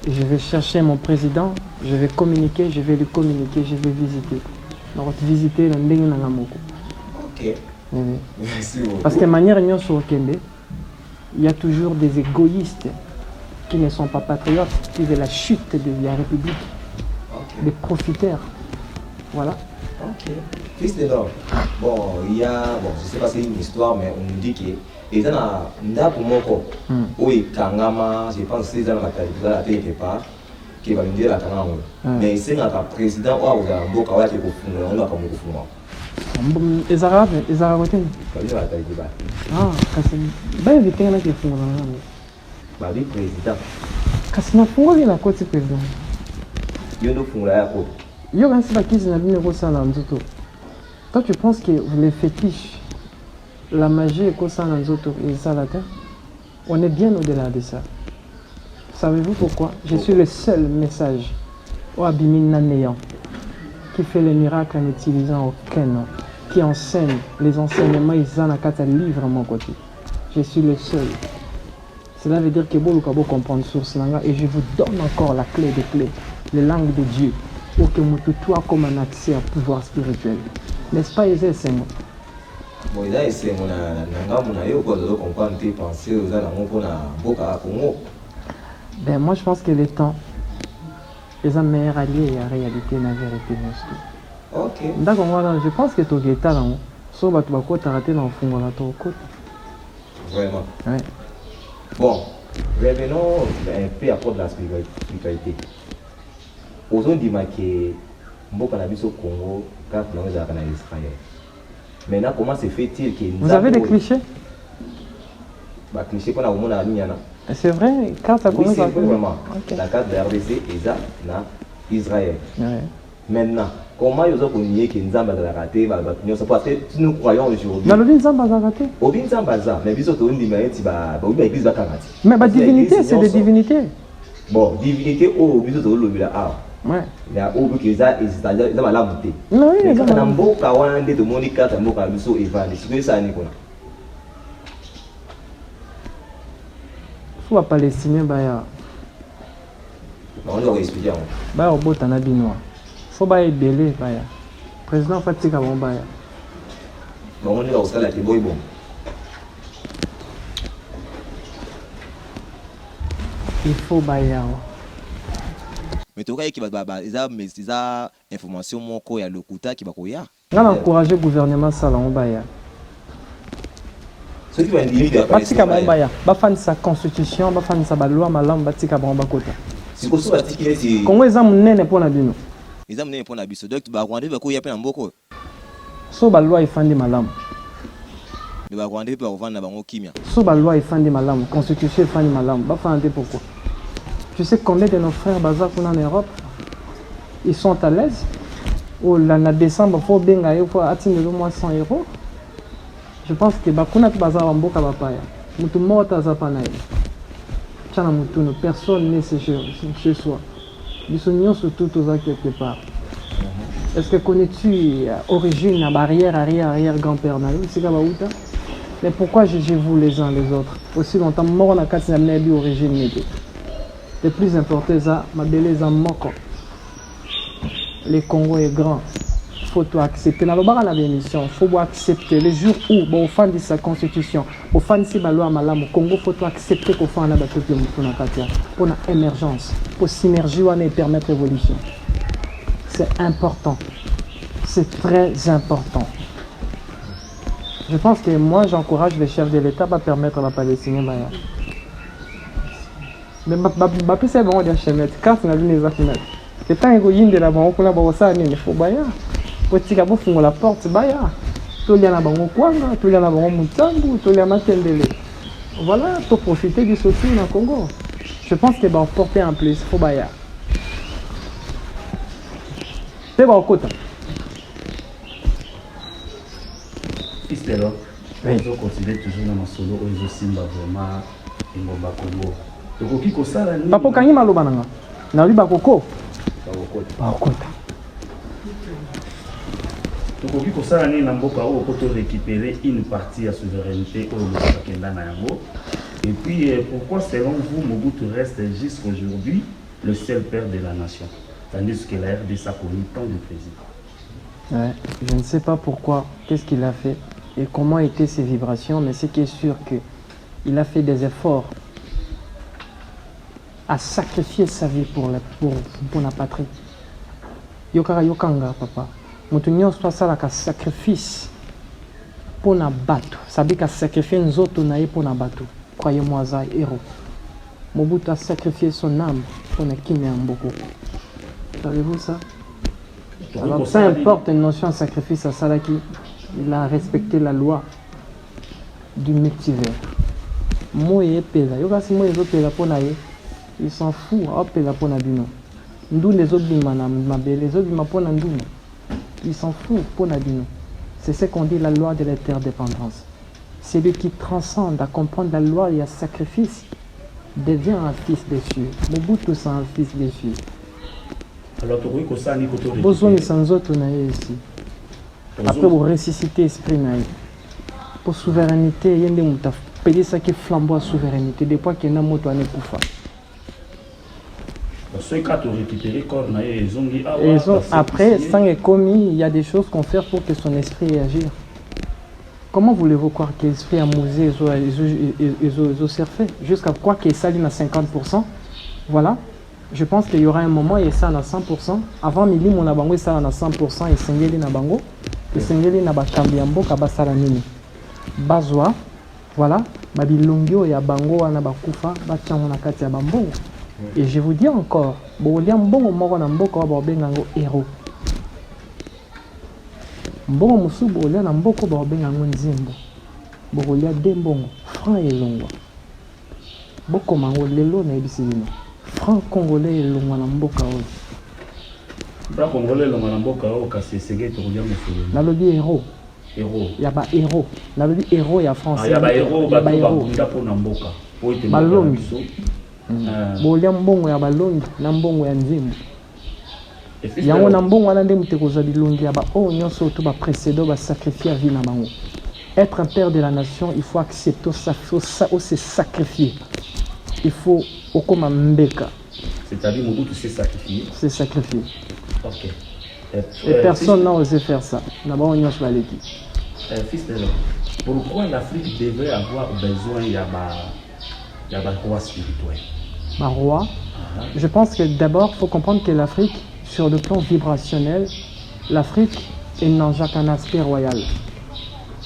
Et je vais chercher mon président, je vais communiquer, je vais lui communiquer, je vais visiter. Donc visiter le ndenge na ngamoko. Ok. Merci beaucoup. Parce que de manière sur Kende, il y a toujours des égoïstes qui ne sont pas patriotes, qui veulent la chute de la République, des profiteurs. Voilà. Ok. Fils de l'homme. Bon, il y a, je ne sais pas si c'est une histoire, mais on nous dit que les gens pour mon corps, oui, Kangama, je pense que c'est dans la télé quelque part, qui va nous dire la Kangama. Mais c'est notre président, on va on va comme les Arabes, les Arabes. Ah, c'est éviter qu'il y ait des fonds. Bah oui, président. Parce que nous avons la côte président. Il y a des fonds là à côté. Il y a un qui n'a pas de ça dans le tout. Toi, tu penses que les fétiches, la magie et ça dans les autres et ça la terre, on est bien au-delà de ça. Savez-vous pourquoi? Je suis le seul message au Abimina néant qui fait les miracles en n'utilisant aucun nom, qui enseigne les enseignements ils ont à livre à mon côté. Je suis le seul. Cela veut dire que vous pouvez comprendre sur ce langage et je vous donne encore la clé des clés, les langues de Dieu, pour que vous ayez comme un accès à pouvoir spirituel. N'est-ce pas, Ezé Sengo? Bon, c'est mon comprendre tes pensées aux Congo. Ben, moi, je pense que le temps est un meilleur allié à la réalité, la vérité. Ok. D'accord, je pense que tu es là. Si tu as raté dans le fond, tu as vraiment. Ouais. Bon, revenons un peu à propos de la spiritualité. Aujourd'hui, dit que Mboka na biso Congo, quand nous avons en Israël. Maintenant, comment se fait-il que vous avez des clichés? Bah, clichés qu'on a au monde à Miana. C'est vrai, quand ça commence à vraiment. La carte de RDC est dans Israël. Ouais. Maintenant, comment ils ont connu que Nzamba a raté? Parce que nous croyons aujourd'hui. Mais le Nzamba a raté. Au Nzamba, mais ils ont dit que l'église va raté. Mais la divinité, c'est des divinités. Bon, divinité, oh, ils ont dit ouais. Il y a au bout qu'ils ont la montée. Non, oui, mais quand on a un beau kawan de Monica, un beau kabiso et Van, c'est ça, Nicolas. Faut pas Palestinien, bah, on doit expliquer. Bah, au bout de la binois. Faut pas être belé, bah, président Fatik avant, bah. Bon, on est au salaire qui est bon. Il faut bah, mais tu vois qu'il va y avoir des informations, il y a le Kouta qui va courir. On a encouragé le gouvernement Salon Baya. Ceux qui vont indiquer Batika Baya, Bafan sa constitution, Bafan sa loi, Malam, Batika Bambakota. c'est pour ça que c'est. Comment ils ont mené pour la bino? Ils ont mené pour la biso. Donc, tu vas rendre beaucoup, il y a plein de beaucoup. So ba loi ifandi Malam. Tu vas rendre pour vendre la banque kimia. So ba loi ifandi Malam, constitution ifandi Malam. Bafandi pourquoi? Tu sais combien de nos frères bazar qu'on en Europe, ils sont à l'aise? Ou l'année décembre, il faut bien atteindre au moins 100 €. Je pense que bakuna tu bazar mboka bapaya. Mutu mota zapana. Chana mutu no personne n'est chez soi. Ils sont tous surtout quelque part. Est-ce que connais-tu origine, la barrière, arrière, grand-père Naïm? C'est comme ça. Mais pourquoi jugez-vous les uns les autres? Aussi longtemps, mort na kati na mebi origine n'était. Le plus important, c'est ma belle moko. Le Congo est grand. Faut tout accepter. Dans la bénédiction, il faut accepter. Le jour où on fait de sa constitution, on fait de la loi malam au Congo, il faut tout accepter qu'on fait un peuple pour une émergence, pour synergie et permettre l'évolution. C'est important. C'est très important. Je pense que moi, j'encourage les chefs de l'État à permettre à la Palestine. Mais je sais bon, des chemins. Quand on a vu les affaires, le temps où il y a la banque, on a besoin ça, il faut bailler. Pour que vous faites la porte, bailler. Tout le monde a kwanga, tout le monde a mutambu, tout le monde a tendele. Voilà, pour profiter du soutien au Congo. Je pense que va porter en plus, il faut bailler. C'est bon, côté. Fils de l'homme, ils ont continué toujours dans le solo, ils ont simba vraiment, ils m'ont Congo. Papa kangi maloba nanga na li bakoko bakota tokoki kosala nini na mboka oyo po to récupérer une partie ya souveraineté oyo bakenda na yango. Et puis pourquoi selon vous Mobutu reste jusqu'aujourd'hui le seul père de la nation tandis que la RDC a connu tant de présidents? Je ne sais pas pourquoi, qu'est-ce qu'il a fait et comment étaient ses vibrations, mais ce qui est sûr que il a fait des efforts à sacrifier sa vie pour la patrie. Yokanga papa. Mutunyo soit ça la sacrifice pour na bateau. Ça veut dire qu'à sacrifier nous autres pour na bateau. Croyez-moi ça héros. Mobutu a sacrifié son âme pour na kimia mboko. Savez-vous ça? Alors ça importe une notion de sacrifice à Salaki. Il a respecté la loi du multivers. Moye pesa. Yokasi moye pesa pour na il s'en fout, hop, la pona bino. Ndou les autres bimana, les autres bimapona ndou. Il s'en fout, pona bino. C'est ce qu'on dit la loi de l'interdépendance. Celui qui transcende à comprendre la loi et à sacrifice devient un fils des cieux. Mobutu c'est un fils des cieux. Alors tu vois que ça ni côté. Besoin de sans autres ici. Après vous ressusciter l'esprit naï. Pour souveraineté, il y a des moutaf. Payer ça qui flambeau à souveraineté. Des fois qu'il y a un moto à nekoufa. Ceux qui ont récupéré corps, après, sans les commis, il y a des choses qu'on fait pour que son esprit réagisse. Comment voulez-vous croire que l'esprit a mousé et a surfé jusqu'à quoi qu'il s'aligne à 50%? Voilà. Je pense qu'il y aura un moment et ça à 100%. Avant midi, mon abango ça à 100% et sengeli na bango. Et sengeli na bakambiambo kabasala nini. Bazwa, voilà. Babilongio ya bango wana bakufa bachango na kati ya bambongo. Et je vous dis encore, Boliam Bongo Moro Namboko Borbengango héros. Bongo Musu Bolia Namboko Borbengango Nzimbo. Bolia Dembongo, franc et longo. Boko Mango Lelo Naibisino. Franc Congolais et longo Namboka. Franc Congolais longo Namboka, Kassi Segé, Tourdia Moussou. Nalobi héros. Héros. Yaba héros. Nalobi héros ya français. Yaba héros, Yaba héros. Namboka. Balongi. Bolia mbongo ya balongi na mbongo ya nzimbo. Yango na mbongo wana nde muteko bilongi ya ba o nyonso to ba précédent ba sacrifier vie na bango. Être un père de la nation, il faut accepter ça, faut se sacrifier. Il faut okoma mbeka. C'est-à-dire Mobutu s'est sacrifié. C'est sacrifié. OK. Et personne n'a osé faire ça. Na ba o nyonso ba leki. Fils de l'homme. Pourquoi l'Afrique devrait avoir besoin ya ba roi spirituel? Ma roi. Je pense que d'abord, il faut comprendre que l'Afrique, sur le plan vibrationnel, l'Afrique et n'a qu'un aspect royal.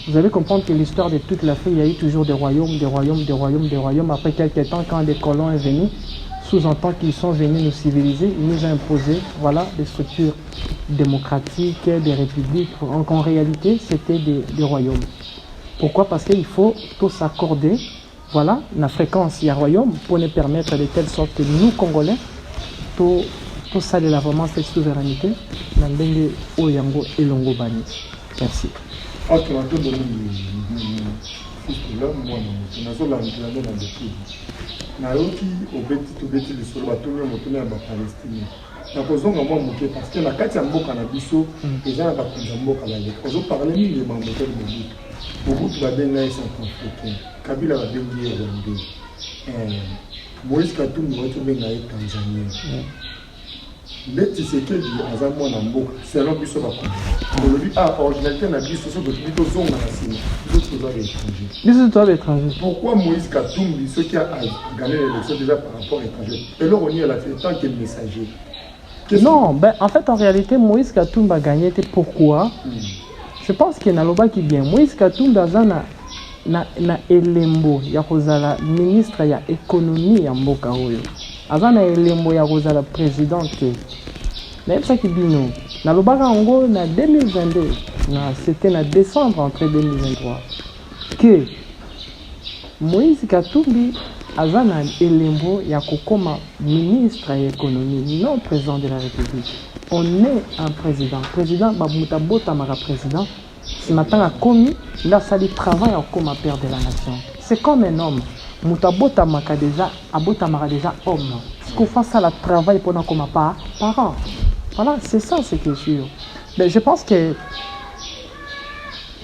Vous allez comprendre que l'histoire de toute l'Afrique, il y a eu toujours des royaumes, des royaumes, des royaumes, des royaumes. Après quelques temps, quand des colons sont venus, sous-entend qu'ils sont venus nous civiliser, ils nous ont imposé voilà, des structures démocratiques, des républiques. Donc en réalité, c'était des royaumes. Pourquoi? Parce qu'il faut tous s'accorder, voilà, la fréquence, il y a royaume, pour nous permettre de telle sorte que nous, Congolais, tout ça de la vraiment cette souveraineté, Nambenge Oyango et Longo Bani. Merci. Ok, on va te donner l'homme, moi, on a la nayoki obeti lisolo batomi motoni ya bapalestine nakozonga mwa moke parce que na kati ya mboka na biso eza na bakonzi ya mboka baleka ozoparle mingi mamotel mobutu babenga ye centrafricain kabila babengi ye rwandais moïse katumbi baotobenga ye tanzanien nde Tshisekedi aza mwana mboka selon biso bakonzi olobi originalité na biso so totobi tozonga na nsima biso toza baétranger biso toza baétranger. Pourquoi Moïse Katumbi, ceux qui a gagné l'élection déjà par rapport à l'étranger, et là on y a fait tant que messager. Non, ben, en fait en réalité Moïse Katumbi a gagné. Pourquoi? Je pense qu'il y a un loba qui vient. Moïse Katumbi a na elembo ya kozala ministre ya économie ya mboka oyo. Azana elembo ya kozala président te. Mais ça qui bino. Na lobaka ngo na 2022, c'était en décembre entre 2023 que Moïse Katumbi azana elembo ya kokoma ministre ya économie, non président de la République. On est un président. Président bamuta bota mara président. Ce matin a commis, il a sali travail comme un père de la nation. C'est comme un homme. Mutabota maka déjà, abota mara déjà homme. Ce qu'on fasse ça, le travail pendant comme un parent. Voilà, c'est ça ce qui est sûr. Mais je pense que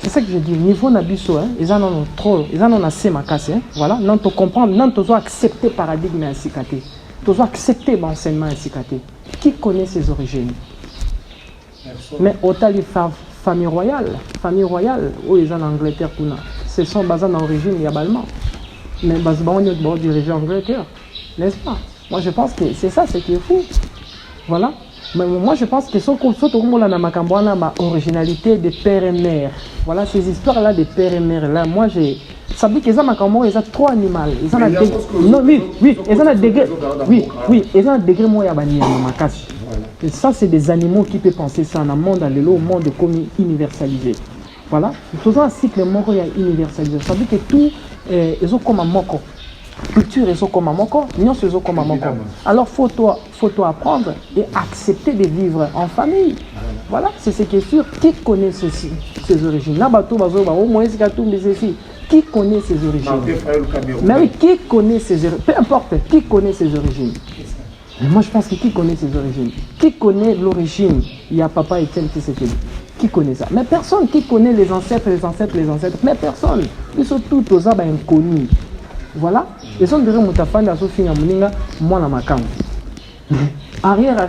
c'est ça que je dis. Niveau nabiso, ils en ont trop, ils en ont assez ma casse. Voilà, non te comprendre, non te accepter paradigme ainsi caté, te accepter l'enseignement ainsi caté. Qui connaît ses origines? Mais autant les famille royale, où ils sont en Angleterre, ce sont basés en origine yabalement. Mais basés en diriger Angleterre, n'est-ce pas? Moi je pense que c'est ça, ce qui est fou. Voilà. Mais moi je pense que surtout la originalité des pères et mères. Voilà, ces histoires-là des pères et mères là, moi j'ai. Ça veut dire qu'ils ont ils ont trop animaux. Ils ont un degré. Non, oui, ils ont un degré. Oui, ils ont un degré moi yabani ma. Et ça, c'est des animaux qui peuvent penser ça dans un monde, au monde comme universalisé. Voilà. Tout un cycle moko universalisé. Ça veut dire que tout, ils ont comme un moko. Culture, ils ont comme un moko. Nions, ils ont comme un moko. Alors, faut apprendre et accepter de vivre en famille. Voilà, c'est ce qui est sûr. Qui connaît ses origines? Nabato, Bazo, Moïse Katumbi, ceci. Qui connaît ses origines? Mais oui, qui connaît ses origines? Peu importe, qui connaît ses origines? Mais moi je pense que qui connaît ses origines? Qui connaît l'origine? Il y a papa Etienne Tshisekedi. Qui connaît ça? Mais personne. Qui connaît les ancêtres? Mais personne. Ils sont tous aux abats inconnus. Voilà. Ils sont déjà moutafanda à Sophie Mouninga, moi na makam. Arrière,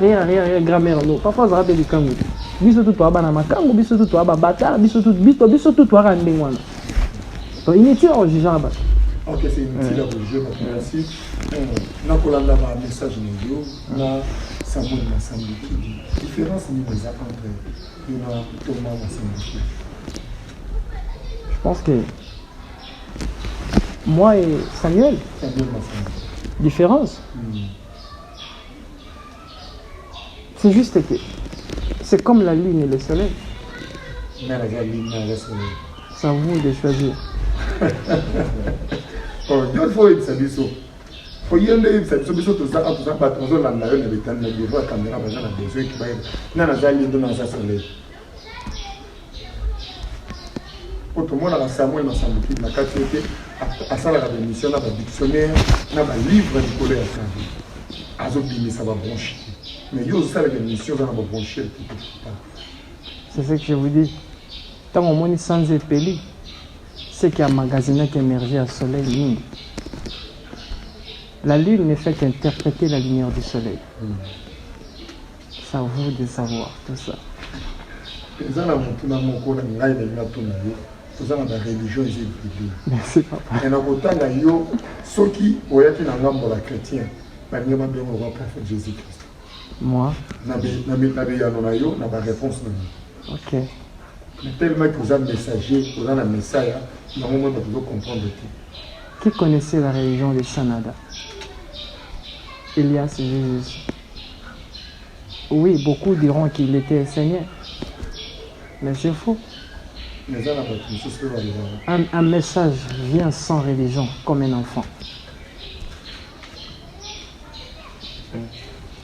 grand-mère, non. Parfois, ça rappelle du kangou. Biso tout toi na makam, biso tout toi bata, biso tout toi randengwana. Donc inutile au jugeant. Ok, c'est inutile à juger, merci. Nous avons un message nouveau, nous avons Samuel qui différence entre Thomas et Je pense que moi et Samuel, différence. C'est juste que c'est comme la lune et le soleil. C'est à vous de choisir. Il faut être salut. Il faut y aller, c'est tout ça, tout ça, pas trop dans la rue, mais dans le bureau, la caméra, les gens ont besoin qui va dans la salle, dans la soleil. Autrement, dans la Samuel, dans sa boutique, la qualité, à ça, la émission, dans le dictionnaire, dans le livre du collège à faire. Azobimi, ça va broncher. Mais il y a aussi la émission, ça va broncher. C'est ce que je vous dis. Tant qu'on monte sans épeli, c'est qu'il y a un magasin qui émerge à soleil. La lune ne fait qu'interpréter la lumière du soleil. C'est à vous de savoir tout ça. Merci papa. Et dans le temps, ceux qui ont été dans l'âme chrétien, ils ont bien le prophète Jésus-Christ. Moi. N'a réponse. Ok. Mais tellement que vous êtes messager, vous êtes un message, normalement vous devez comprendre tout. Qui connaissait la religion de Sanada? Elias Jésus. Oui, beaucoup diront qu'il était Seigneur. Mais c'est faux. Mais ça n'a pas tout, c'est ce que vous allez voir. Un message vient sans religion, comme un enfant.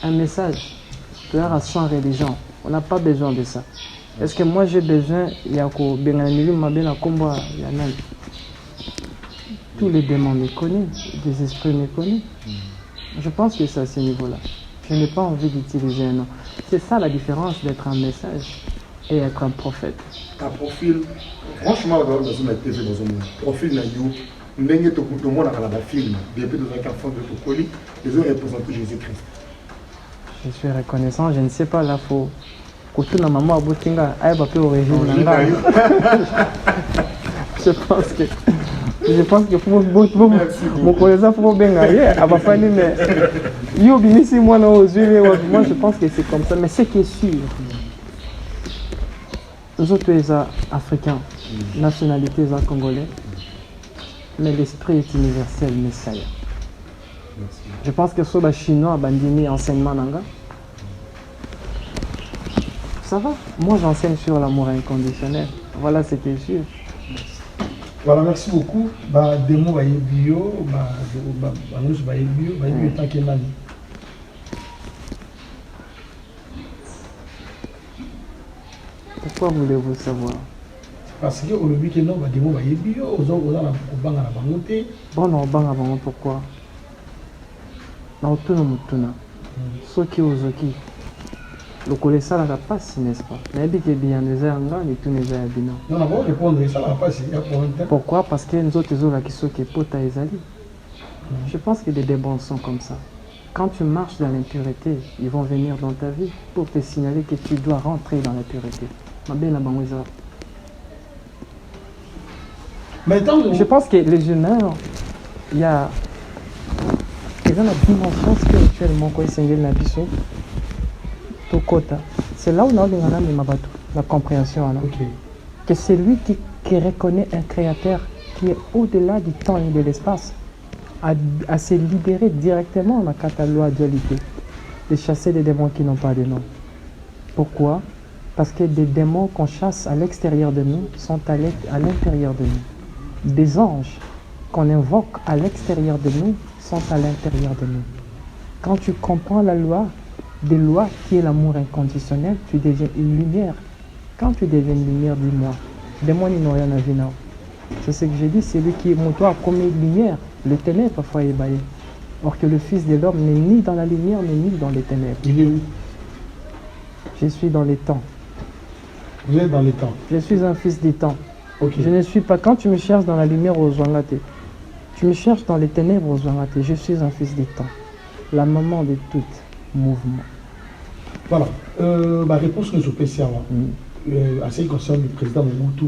Un message vient sans religion. On n'a pas besoin de ça. Est-ce que moi j'ai besoin, il y a tous les démons me connaissent, des esprits me connaissent. Je pense que c'est à ce niveau-là. Je n'ai pas envie d'utiliser un nom. C'est ça la différence d'être un message et être un prophète. Un profil, franchement, dans une TV, dans un profil, nous tout le monde a un film, depuis dans un enfant de Tokoli, les autres représentent Jésus-Christ. Je suis reconnaissant, je ne sais pas, là, il faut que tout le monde a Boutinga, aille pas origine. Je pense que pour mon collègue, faut bien aller. Mais moi, je pense que c'est comme ça. Mais ce qui est sûr, nous autres, les Africains, nationalités congolais, mais l'esprit est universel, Messiah. Je pense que sur les Chinois, abandonné enseignement nanga. Ça va. Moi, j'enseigne sur l'amour inconditionnel. Voilà ce qui est sûr. Voilà, merci beaucoup. Démo va bio, nous va bio, tant que nani. Pourquoi voulez-vous savoir? Parce que au début que non, démo va bio, aux autres on a la bangote. Bon, non, bon, pourquoi? Non, tout le monde, ceux qui osent qui. Le connaissant la passe, n'est-ce pas? Mais bien les angles et tous les habitants. Non, on va répondre ça la passe. Pourquoi? Parce que nous autres qui sont qui potent à Isali. Je pense que les débats sont comme ça. Quand tu marches dans l'impureté, ils vont venir dans ta vie pour te signaler que tu dois rentrer dans la pureté. Je pense que les humains, il y a la dimension spirituelle, c'est là où on a la compréhension. Okay. Que c'est lui qui reconnaît un créateur qui est au-delà du temps et de l'espace, à se libérer directement dans la loi dualité, de chasser des démons qui n'ont pas de nom. Pourquoi? Parce que des démons qu'on chasse à l'extérieur de nous sont à l'intérieur de nous. Des anges qu'on invoque à l'extérieur de nous sont à l'intérieur de nous. Quand tu comprends la loi des lois qui est l'amour inconditionnel, tu deviens une lumière. Quand tu deviens une lumière, dis-moi, démon n'y n'a rien à vivre. C'est ce que j'ai dit, c'est lui qui est mon toit comme une lumière. Le ténèbre parfois est baillé. Or que le Fils de l'homme n'est ni dans la lumière, ni dans les ténèbres. Il est où? Je suis dans les temps. Vous êtes dans les temps? Je suis un fils des temps. Okay. Je ne suis pas, quand tu me cherches dans la lumière aux Zouangaté, tu me cherches dans les ténèbres aux Zouangaté, je suis un fils des temps. La maman de tout mouvement. Voilà. Ma réponse nous spéciale. En ce qui concerne le président Mobutu,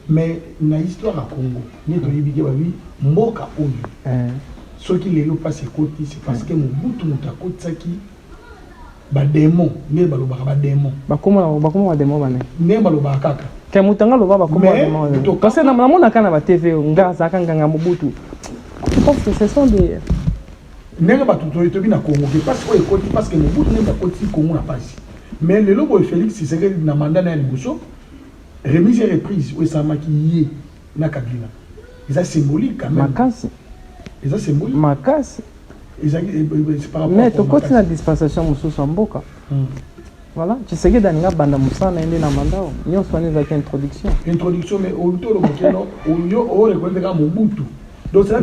mais dans l'histoire à Congo, nous avons dit que Mboka Oyo, ceux qui les passent côté, c'est parce que Mobutu nous a côté qui démon, mais baloba démon. Bakoma démon bane. Mais baloba kaka. Que mutanga loba bakoma démon. Parce que na mona kana ba TV ngaza kanga Mobutu. Parce que ce sont des N'est pas tout le temps na Congo parce que Mobutu n'est pas côté Congo na passe. Mais le lobo Félix c'est que na mandat na Liboso remise et reprise où ça maquillé na Kabila. C'est symbolique quand même. Makasi. C'est symbolique. Makasi. C'est par rapport mais tu continues la dispensation mususu mboka. Voilà, tu sais que dans la bande musa na ende na mandat, nous soignons avec introduction. Introduction mais au tout le monde on reconnaît Mobutu.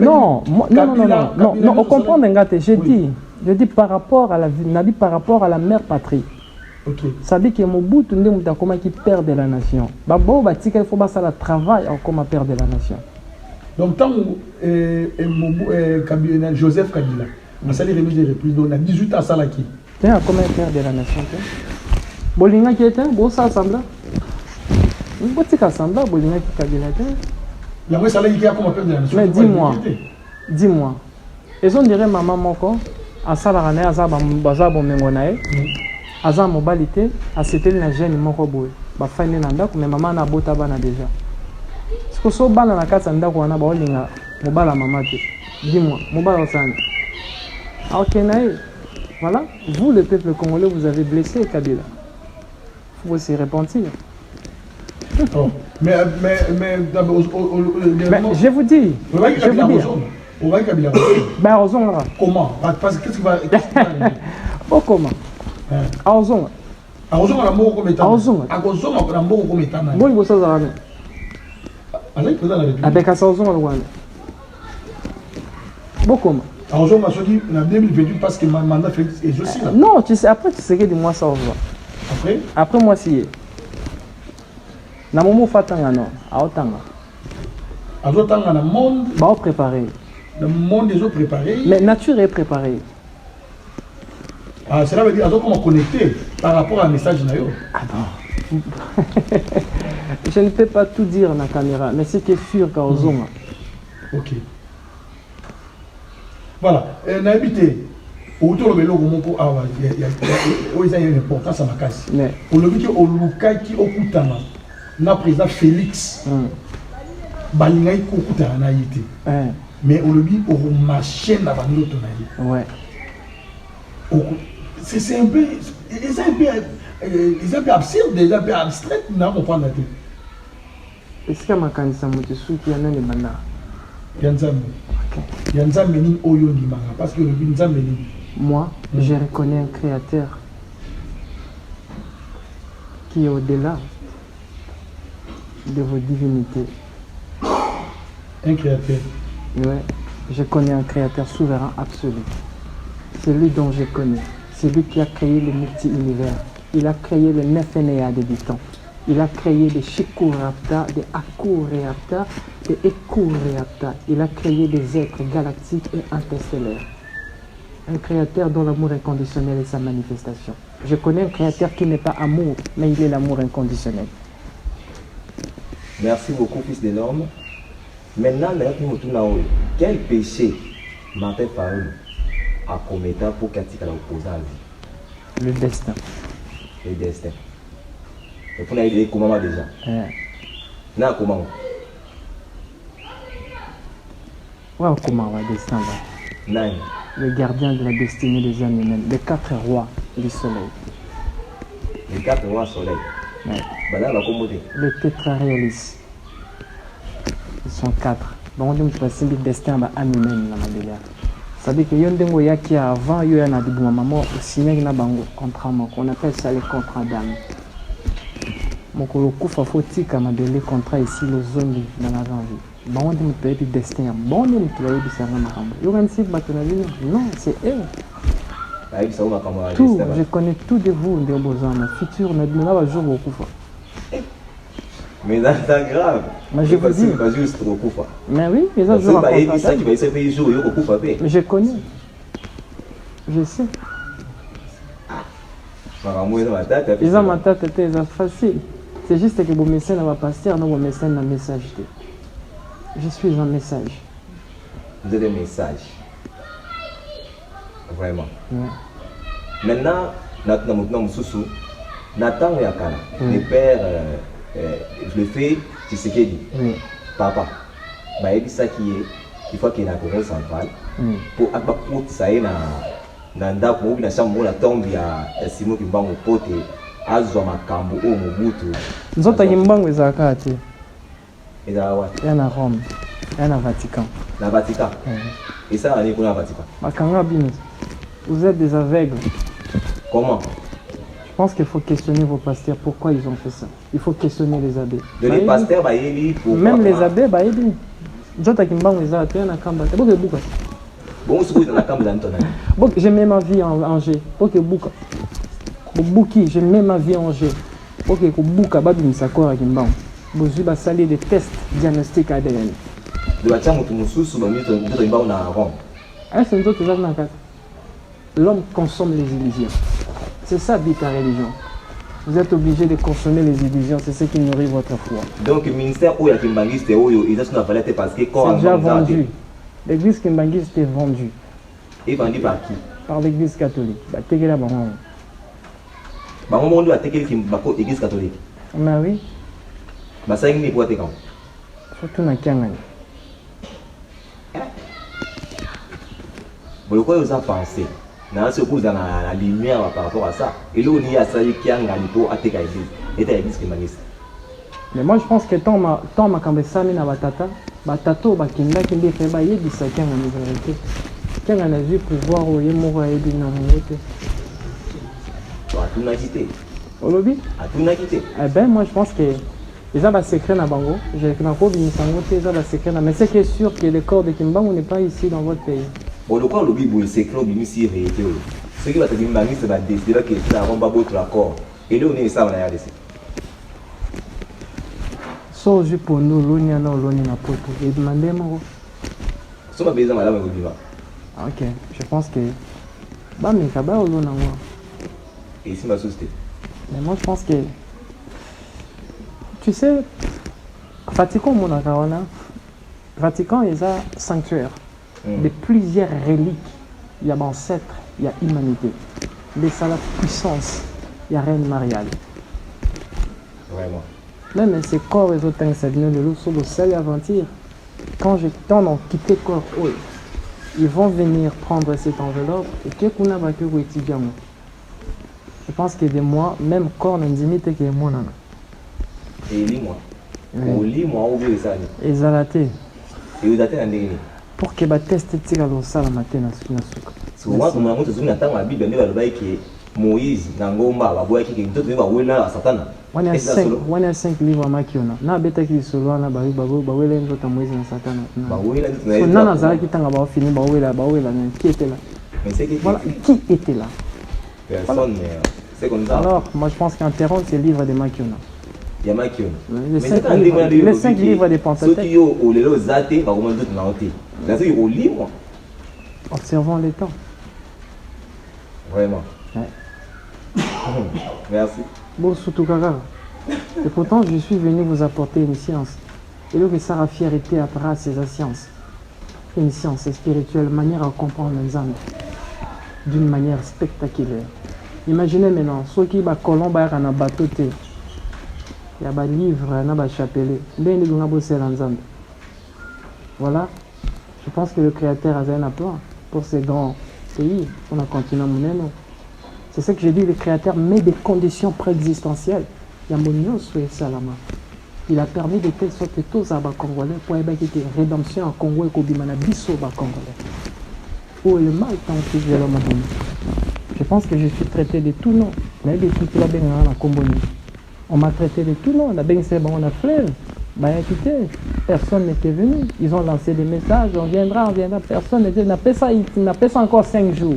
Non, on comprend je dis par rapport à la vie, par rapport à la mère patrie. Okay. Ça dit que Mobutu n'est pas comme qui perd de la nation. Babo batika il faut pas ça le travail comme père de la nation. Donc tant Joseph Kabila, on s'est remis des reprises donc on a 18 ans ça là qui. Tiens comment père de la nation. Bolinga qui était bon ça assemblée. Bon tika assemblée Bolinga qui Kabila était. Mais dis-moi, et on dirait maman moko, à Salarane, à Zaba Mengonae, à Zamobalité, à c'était la gêne moko boy. bafandi na ndako mais maman na bota bana déjà siko so bana na kati ya ndako wana baolinga mobala mama te dis-moi mobala osani aokena ye voilà vous le peuple congolais vous avez blessé Kabila faut se repentir. Oh. Mais je vous dis on va Kabila. Ben Ozonga. Comment? Parce que qu'est-ce qui va oh comment? Ozonga. Ozonga na mboko kometa. Ozonga. Akozonga na mboko kometa na. Bon bossa za rame. Avec président de la République. Avec asa Ozonga lwana. Bon comment? Ozonga soki na 2028 parce que mandat Félix est aussi là. Non, tu sais après tu sais que de moi ça Ozonga. Après moi si na momo fatanga non, aotanga. Azotanga na monde. Ba préparé. Le monde est préparé. Mais nature est préparée. Ah, cela veut dire comment connecter par rapport à un message. Ah bon. Je ne peux pas tout dire dans la caméra, mais c'est que sûr qu'au Zonga. Ok. Voilà. N'habitez. Autour de l'eau, il y a une importance à ma casse. Au lobby qui au Luka qui au Koutama, na président Félix. Balingaï Kokuta na yité. Mais au lobby au marché na bango tonaï. Ouais. C'est un peu absurde, un peu abstrait, non comprendre la tête. Est-ce que ma candidature moto souki yana le banda? Yanzam. Yanzam menin oyo ni manga parce que le Yanzam menin. Moi, je reconnais un créateur qui est au-delà de vos divinités. Un créateur. Oui, je connais un créateur souverain absolu. C'est lui dont je connais. C'est lui qui a créé le multi-univers. Il a créé le 9 Néa de Biton. Il a créé des Shikurapta, des Akurapta, des Ekurapta. Il a créé des êtres galactiques et interstellaires. Un créateur dont l'amour inconditionnel est sa manifestation. Je connais un créateur qui n'est pas amour, mais il est l'amour inconditionnel. Merci beaucoup, fils de l'homme. Maintenant, quel péché Martin Fayoulou a commis pour qu'il ait opposé à lui? Le destin. Le destin. Et pour nous, comment déjà? Non, comment? Ouais, comment le destin va? Non. Le gardien de la destinée des âmes humaines, les 4 rois du soleil. Les 4 rois du soleil? Ouais. Les tétraréalistes. Ils sont 4. Bon, on dit que le destin de l'âme humaine. Ça veut dire que y a qui avant, il y a un maman signé un contrat, on appelle ça les contrats d'âme. Mon coup faut dire qu'on a des contrats ici, le zone dans la vie. Bon, on dit que le destin. Bon, on dit que le destin. Non, c'est eux. Tout, je connais tout de vous, de vos âmes. Futur, on a jour au coup. Mais c'est grave. Mais je vous dis. C'est pas juste au coup. Mais oui, mais ça joue à mais je connais. Je sais. Les hommes en tête étaient faciles. C'est juste que vos messages ne vont pas passer, non, vos messages n'ont message. Je suis un message. Vous êtes un message. Vraiment. Ouais. Maintenant, Nathan Yakala, le père, je le fais, tu sais qu'il dit. Papa, il ça qui est, il faut qu'il y ait la Corée centrale. Pour ça y est, dans la chambre, la tombe, il y a Simon qui va au pote, Azwa Makambo, au Mobutu. Nous autres, il y a un banc de Zakati. Il y a Rome, il y a Vatican. La Vatican. Et ça, on est pour la Vatican. Vous êtes des aveugles. Comment? Je pense qu'il faut questionner vos pasteurs. Pourquoi ils ont fait ça? Il faut questionner les abbés. Les pasteurs, même les abbés, je mets ma vie en Angers. Je mets ma vie en Angers. Vous avez des tests diagnostiques ADN. L'homme consomme les illusions. C'est ça, dit ta religion. Vous êtes obligé de consommer les illusions, c'est ce qui nourrit votre foi. Donc, le ministère où il y a Kimbangui, c'est parce que c'est déjà vendu. L'église Kimbangui était vendue. Et vendu par qui? Par l'église catholique. L'église catholique. Mais oui. Bah ça il n'est pas quand. Surtout na Kiangani. Bon quoi vous en pensez? Na ce cause dans la lumière par rapport à ça. Et là on y a ça Kiangani pour attaquer l'église. Et ta église qui maniste. Mais moi je pense que tant ma kambesami na batata, batato bakinda kinde fait ba yebi sa Kiangani vérité. Kiangani a vu pouvoir au yemoro yebi na mote. Toi tout n'a quitté. Olobi? A tout n'a quitté. Eh ben moi je pense que les abats secrets na bango, j'ai que na ko binisango te abats secrets na mais c'est que sûr que le corps de Kimbangu n'est pas ici dans votre pays. Bon le corps lobby boule c'est club ici réalité. Ce qui va te dire Mbangi c'est va décider là que ça va pas votre accord. Et là on est ça on a laissé. So je pour nous l'oni na poto et demander moi. So ma besoin madame Oliva. OK, je pense que ba me ka ba olo na moi. Et ici ma société. Mais moi je pense que tu sais Vatican mon akaona Vatican est un sanctuaire de plusieurs reliques. Il y a ancêtres, il y a humanité. Les salades puissance, il y a Reine Mariale. Vraiment. Même ces corps et autres ça vient de l'eau sur le sel aventure. Quand j'ai temps d'en quitter corps, ils vont venir prendre cette enveloppe et qu'est-ce qu'on a battu au étudiant. Je pense que des mois, même corps n'a limite que moi. Et lis-moi. Au lis-moi où vous ça. Et zalaté. Et vous attendez un dernier. Pour que les tests tirent le sale matin na suka. Souvent comme on se souvient dans la Bible on va que Moïse Nangomba va voir qui tout va wela Satan. On a 5 livres à makiona. Na beta ki solo na ba wela nzota Moïse na Satan. Ba wela so nana zala ki tanga ba fini ba wela qui était là. Mais c'est voilà qui était là. Personne voilà. Mais c'est comme ça. Alors moi je pense qu'interrompre ces livres de makiona. Il y a makiona. Les 5 livres des Pentateuque. Ceux qui ont les zaté va comment d'autres na hoté. Là c'est au livre. Observons les temps. Vraiment. Ouais. Merci. Bon, surtout Kaka. Et pourtant, je suis venu vous apporter une science. Et là, que Sarah fierté après ces sciences. Une science spirituelle, manière à comprendre les âmes d'une manière spectaculaire. Imaginez maintenant, ceux qui va colombe à un bateau, il y a des livres, il y a des chapelets. Voilà. Je pense que le Créateur a un plan pour ces grands pays. On a continué à mener. C'est ce que j'ai dit, le Créateur met des conditions préexistentielles. Il y a mon Salama. Il a permis de telle sorte que tous les Congolais pour avoir une rédemption en Congo et Kobimana Bisso Congolais. Oh, le mal tant que je l'ai donné. Je pense que je suis traité de tout nom. Mais de tout la bien en Congo. On m'a traité de tout nom. On a bien c'est bon, on a fleuve. Bah écoutez, personne n'était venu. Ils ont lancé des messages, on viendra. Personne n'était. On a fait ça encore 5 jours.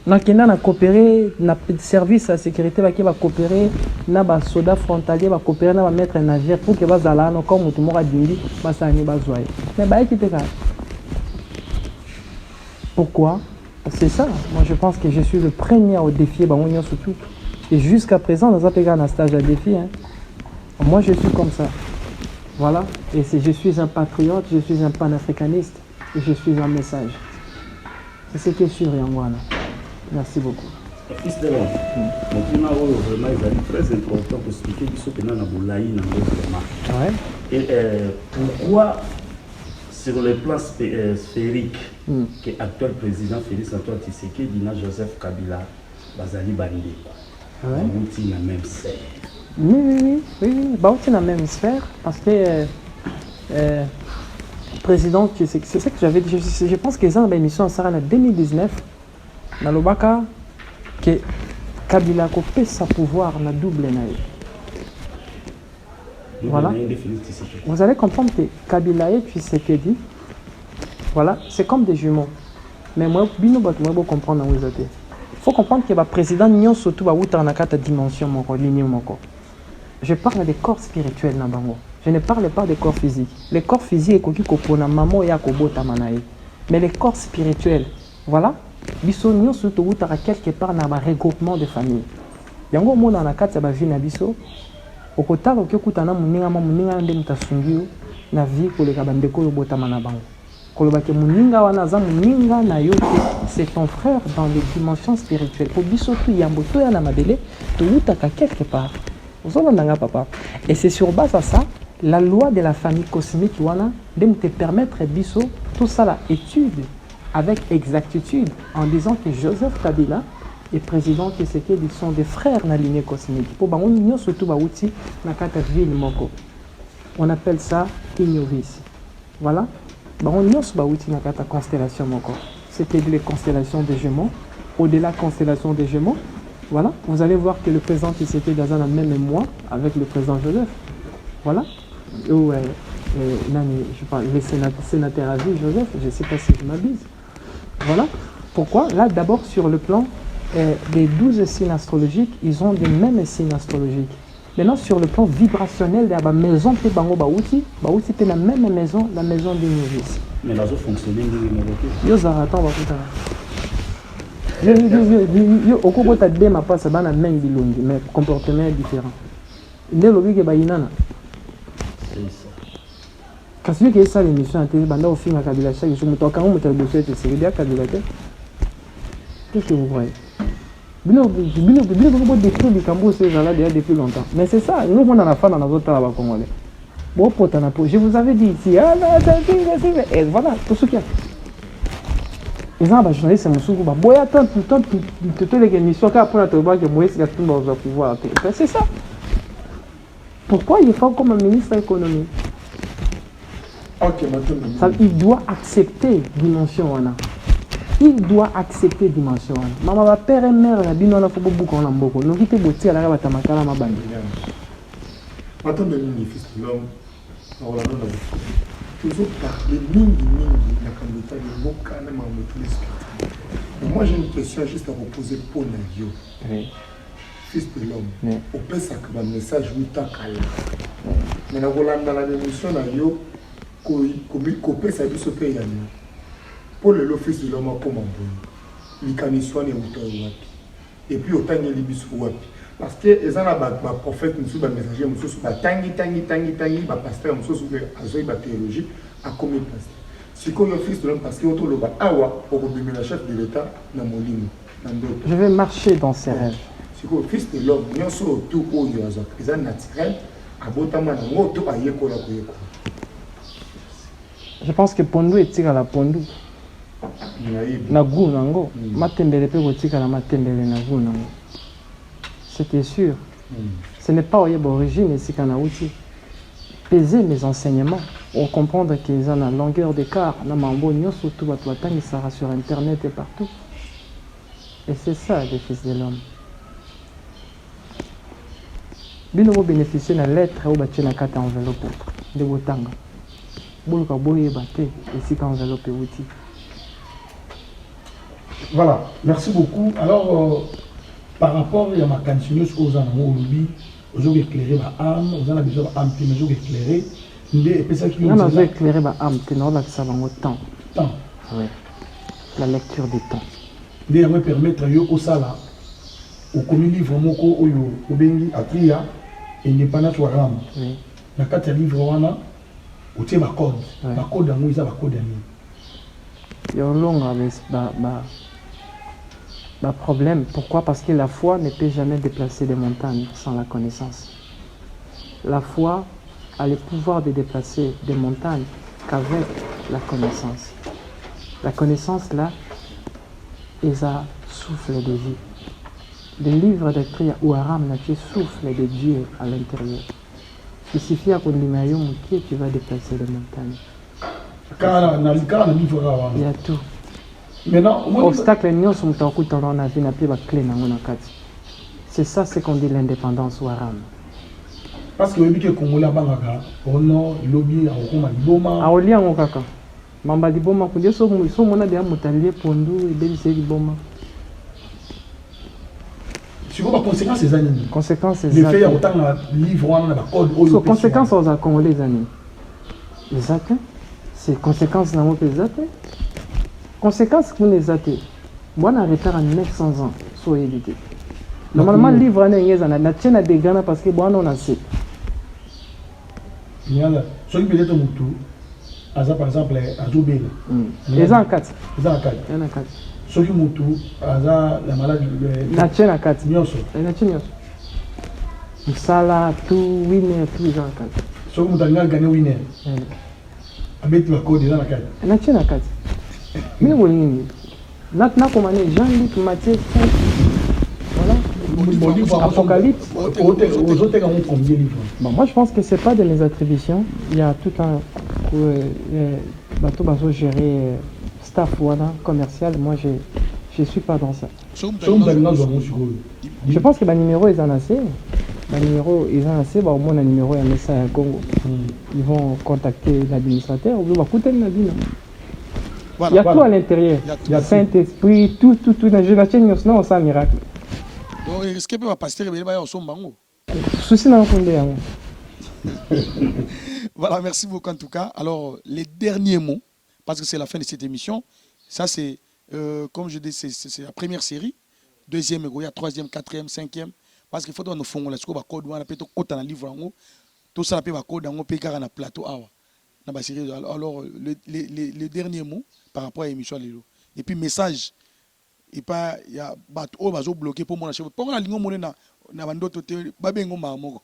On a coopéré, on a service à sécurité qui va coopérer, on a soldats frontaliers va coopérer, on va mettre un navire pour que va zala no comme tout le monde a dit, va s'ani va zoyer. Mais bah écoutez ça. Pourquoi? C'est ça. Moi je pense que je suis le premier au défier bah on y surtout. Et jusqu'à présent, nous avons un stage à défi. Hein. Moi, je suis comme ça. Voilà. Et je suis un patriote, je suis un panafricaniste. Et je suis un message. C'est ce qui est sûr, Yangwana. Merci beaucoup. Fils de l'homme, vraiment, c'est très important pour expliquer ce que nous avons vraiment. Ouais. Et pourquoi, sur le plan sphérique, que l'actuel président Félix Antoine Tshisekedi et Joseph Kabila, Bazali Bandé. Ouais. Dans la même sphère. Oui. Dans la même sphère, parce que président, c'est ça que j'avais dit. Je pense que ça, l'émission en 2019, dans le Baka, que Kabila a coupé sa pouvoir dans double naïf. Voilà. Vous allez comprendre que Kabila et Tshisekedi, voilà, c'est comme des jumeaux. Mais moi, je vais comprendre où ils étaient. Il faut comprendre que le président n'y a surtout pas dans 4 dimensions. Je parle des corps spirituels. Je ne parle pas des corps physiques. Les corps physiques, mais les corps spirituels, voilà, ils sont surtout quelque part dans un regroupement de familles. Il y a un monde dans la carte de la vie. Au côté de la vie, pour les kolobake muninga wana za muninga na yo te, c'est ton frère dans les dimensions spirituelles. Pour biso tu yambo to ya na mabele to utaka quelque part. Ozolanda papa. Et c'est sur base à ça la loi de la famille cosmique wana de te permettre biso tout ça la étude avec exactitude en disant que Joseph Kabila et président Tshisekedi sont des frères dans la lignée cosmique. Pour bango nyo surtout ba uti na kata ville moko. On appelle ça ignoris. Voilà. Bango nyo ba uti na kata constellation moko. C'était les constellations des Gémeaux. Au-delà constellation des Gémeaux, voilà, vous allez voir que le président Tshisekedi dans la même mois avec le président Joseph. Voilà. Ou je parle, le sénateur à vie, Joseph, je ne sais pas si je m'abuse. Voilà. Pourquoi? Là, d'abord, sur le plan des 12 signes astrologiques, ils ont des mêmes signes astrologiques. Maintenant, sur le plan vibrationnel, il y a la maison de Bango Baouti c'est la même maison, la maison des novices. Mais la zone fonctionnelle, Yo Zaratan Bakuta. Yo Okoko Tadbe ma passe dans la même bilongi, mais comportement est différent. Il est logique que Bainana. c'est ça. Quand celui qui est ça l'émission, il y a un film à Kabila chaque jour, quand on me dossier, c'est bien Kabila. Qu'est-ce que vous voyez? Bilo détruire du Cambodge, ces gens-là déjà depuis longtemps. Mais c'est ça, nous on en a fait dans nos autres travaux congolais. Bon, je vous avais dit ici, et voilà, tout ce qu'il y a. Les gens, journaliste, c'est mon sougou, boya tant, toutes les émissions, quand après, on a que Moïse a tout dans le pouvoir. C'est ça. Pourquoi il faut comme un ministre de l'économie? Ok, maintenant. Il doit accepter dimension. Il doit accepter dimension. Maman va père et mère la bino na fobo buko na mboko. No kite boti ala ka batamakala mabandi. Maintenant de fils de l'homme, on va non toujours parler mingi na kandota de mboka na mamotrice. Moi j'ai une question juste à vous poser pour Nadio. Oui. Fils de l'homme. Oui. Au peut ça que un message oui takala. Mais na volanda la émission na yo ko peut ça biso pe ya. Pour l'office de l'homme comme un bon, il can y soigner et puis autant il libis wapi parce que les gens là prophète nous sous messager nous sous tangi pasteur nous sous azoi théologie à comme pasteur si qu'on office de l'homme parce que autour le bas awa au bout la chef de l'état na molimo je vais marcher dans ses rêves si qu'on fils de l'homme nous sommes tout au yozo ils ont naturel à botama na ngoto ayekola koyeko. Je pense que Pondu est tiré à la Pondu. Nagu nango, matembele pe kotika na matembele nagu nango. C'était sûr. Ce n'est pas oyeba origine ici kana outi. Peser mes enseignements, pour comprendre qu'ils ont la longueur d'écart, na mambo nyoso tout bato batangi sera sur internet et partout. Et c'est ça les fils de l'homme. Bino mo bénéficier na lettre ou batie na kata enveloppe de botanga. Boluka boye baté ici ka enveloppe outi. Voilà, merci beaucoup. Alors, par rapport à ma candidature aux animaux, aux gens éclairés, aux gens besoin d'âme, mais aux gens éclairés, on a besoin d'éclairer l'âme, c'est normal que ça va autant. Temps. Oui. La lecture des temps. Il va permettre au sala, au commun livre moko au bengi atria indépendance wa ram. Oui. Na kati livre wana au tie ma code. Ma code d'amour ça va code d'amour. Yo longa problème. Pourquoi? Parce que la foi ne peut jamais déplacer des montagnes sans la connaissance. La foi a le pouvoir de déplacer des montagnes qu'avec la connaissance. La connaissance, là, est un souffle de vie. Le livre de Kriya ou Aram n'a que souffle de Dieu à l'intérieur. Il suffit à qu'on dise tu vas déplacer les montagnes. Il y a tout. Obstacle, c'est ça ce qu'on dit l'indépendance ou Aram. Parce que le Congolais a un lobby à Liboma. À Olia, on kaka. Mamba Liboma, pour dire ça, ils sont monadés à Moutalier, Pondou et Bélisé Liboma. Tu vois, conséquence ces années. Conséquence ces années. Le fait autant de livres, on a code. So, conséquence aux Congolais les années. Les athées. C'est conséquence dans les athées. Conséquence pour les athées. Moi, on a retard à 900 ans. Soyez édité. Normalement, le livre, on a tient à des Ghana parce que bon, on a assez. Celui qui peut être Moutou, Aza par exemple Azobel. Ils ont un 4. Ils ont un 4. Il y en a 4. Soki Moutou, Aza la malade. Natien a 4. Nyonso. Natien Nyonso. Moussala, tout, Winner, tout, ils ont un 4. Soki Moutou a gagné Winner. Abeti Wako, ils ont un 4. Natien a 4. Mais oui, Nat commandé Jean-Luc, Mathieu, voilà. Apocalypse. Aux autres, ils ont combien de livres? Bon, moi, je pense que ce n'est pas de mes attributions. Il y a tout un bateau bateau géré staff voilà, commercial. Moi, je ne suis pas dans ça. Je pense que le numéro est en assez. Le numéro est en assez. Au moins, le numéro est en assez à Congo. Ils vont contacter l'administrateur. Ils vont écouter le navire. Il y a tout à l'intérieur. Il y a Saint-Esprit, tout. Non, c'est un miracle. Donc, est-ce qu'il peut passer au Sombango? Souci dans le. Voilà, merci beaucoup en tout cas. Alors, les derniers mots, parce que c'est la fin de cette émission. Ça, c'est, comme je dis, c'est la première série. Deuxième, il y a troisième, quatrième, cinquième. Parce qu'il faut que nous fassions le code, on a peut-être code dans le livre, tout ça, on a code dans le plateau. Alors, le dernier mot par rapport à l'émission. Et puis, message. Et pas, il y a des bloqué pour mon chef. Pour la ligne, on a un autre côté, babengo mamoko.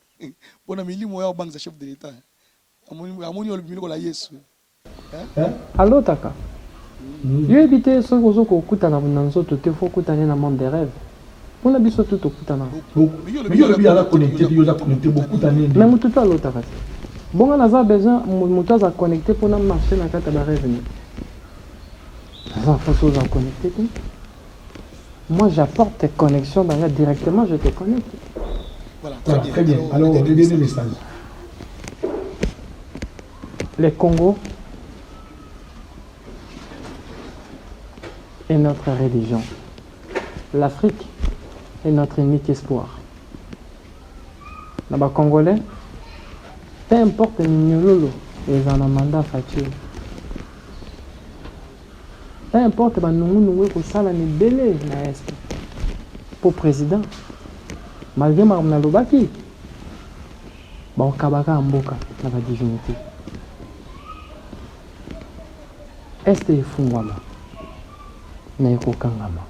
Pour la milieu, moi, banque de chef de l'État. Amoni le milieu la yes. Allô, Taka. Je évite ce que vous avez dans le côté, faut que dans le monde des rêves. On a besoin de tout dans mais il y a connecté, il y a connecté beaucoup d'années. Mais tout à l'autre, Taka. Bon, on a besoin de connecter pour nous marcher dans la carte de revenu. On a besoin de connecter. Moi, j'apporte tes connexions dans là directement, je te connecte. Voilà, Très bien. Alors, le dernier message. Le Congo est notre religion. L'Afrique est notre unique espoir. Les Congolais, peu importe le numéro, ils ont un mandat facile. Peu importe nous pour ça ni belé na est pour président malgré ma lobaki ba kabaka mboka na ba divinité est fungwama na ekokangama.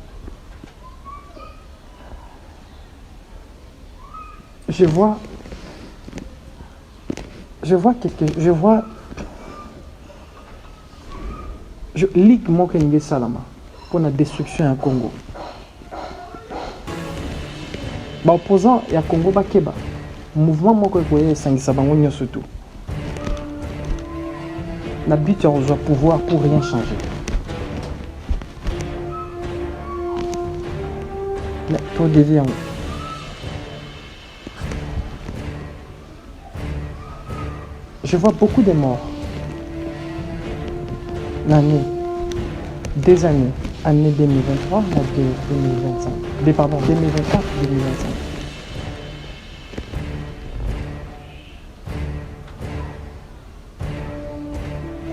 Je ligue Mokengue Salama pour la destruction au Congo. Opposant à Congo Bakeba, mouvement Mokengue Sangisabango surtout. La but est de pouvoir pour rien changer. Mais pour dévier je vois beaucoup de morts. L'année, des années, année 2023, 2025, pardon, 2024, 2025.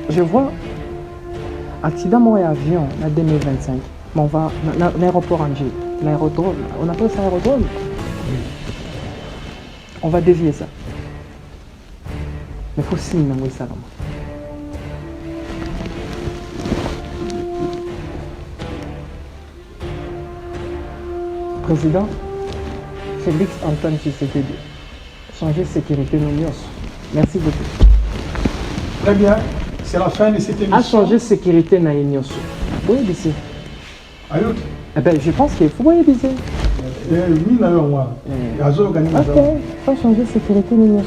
Je vois accident et avion en 2025, mais on va l'aéroport Angers, l'aérodrome, on appelle ça aérodrome. On va dévier ça. Mais il faut signer ça. Président Félix Antoine Tshisekedi, changer sécurité Nonios. Merci beaucoup. Très bien, c'est la fin de cette émission. A changer sécurité Nonios. Oui, d'ici. Ayout. Eh bien, je pense qu'il faut y d'ici. Ok, faut changer sécurité Nonios.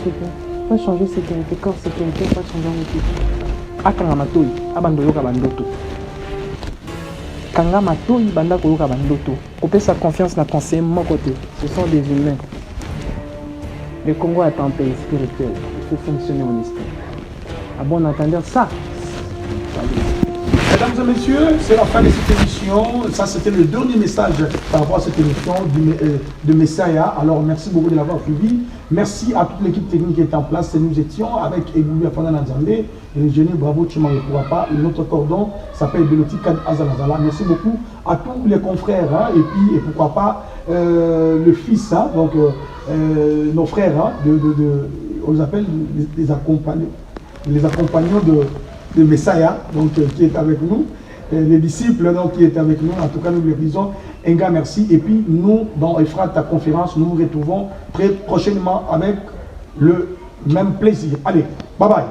Faut changer sécurité, corps sécurité, faut changer en équipe. Akangamatoi, abandoloka bandoto. Kanga Matoi banda koyoka bandoto. Couper sa confiance dans conseiller mon côté. Ce sont des humains. Le Congo est un pays spirituel. Il faut fonctionner en esprit. À bon entendeur, ça. Mesdames et messieurs, c'est la fin de cette émission. Ça, c'était le dernier message par rapport à cette émission de Messiah. Alors, merci beaucoup de l'avoir suivi. Merci à toute l'équipe technique qui est en place. Et nous étions avec Egouli Afana Nzambe et l'ingénieur Bravo Chima Yepouapa. Et notre cordon s'appelle Beloti Kan Azanazala. Merci beaucoup à tous les confrères. Hein, et puis, et pourquoi pas, le fils, hein, donc nos frères, hein, on les appelle les accompagnants de Messiah, donc, qui est avec nous, les disciples donc, qui est avec nous. En tout cas, nous leur disons un grand merci. Et puis, nous, dans Ephrata Conférence, nous nous retrouvons très prochainement avec le même plaisir. Allez, bye bye.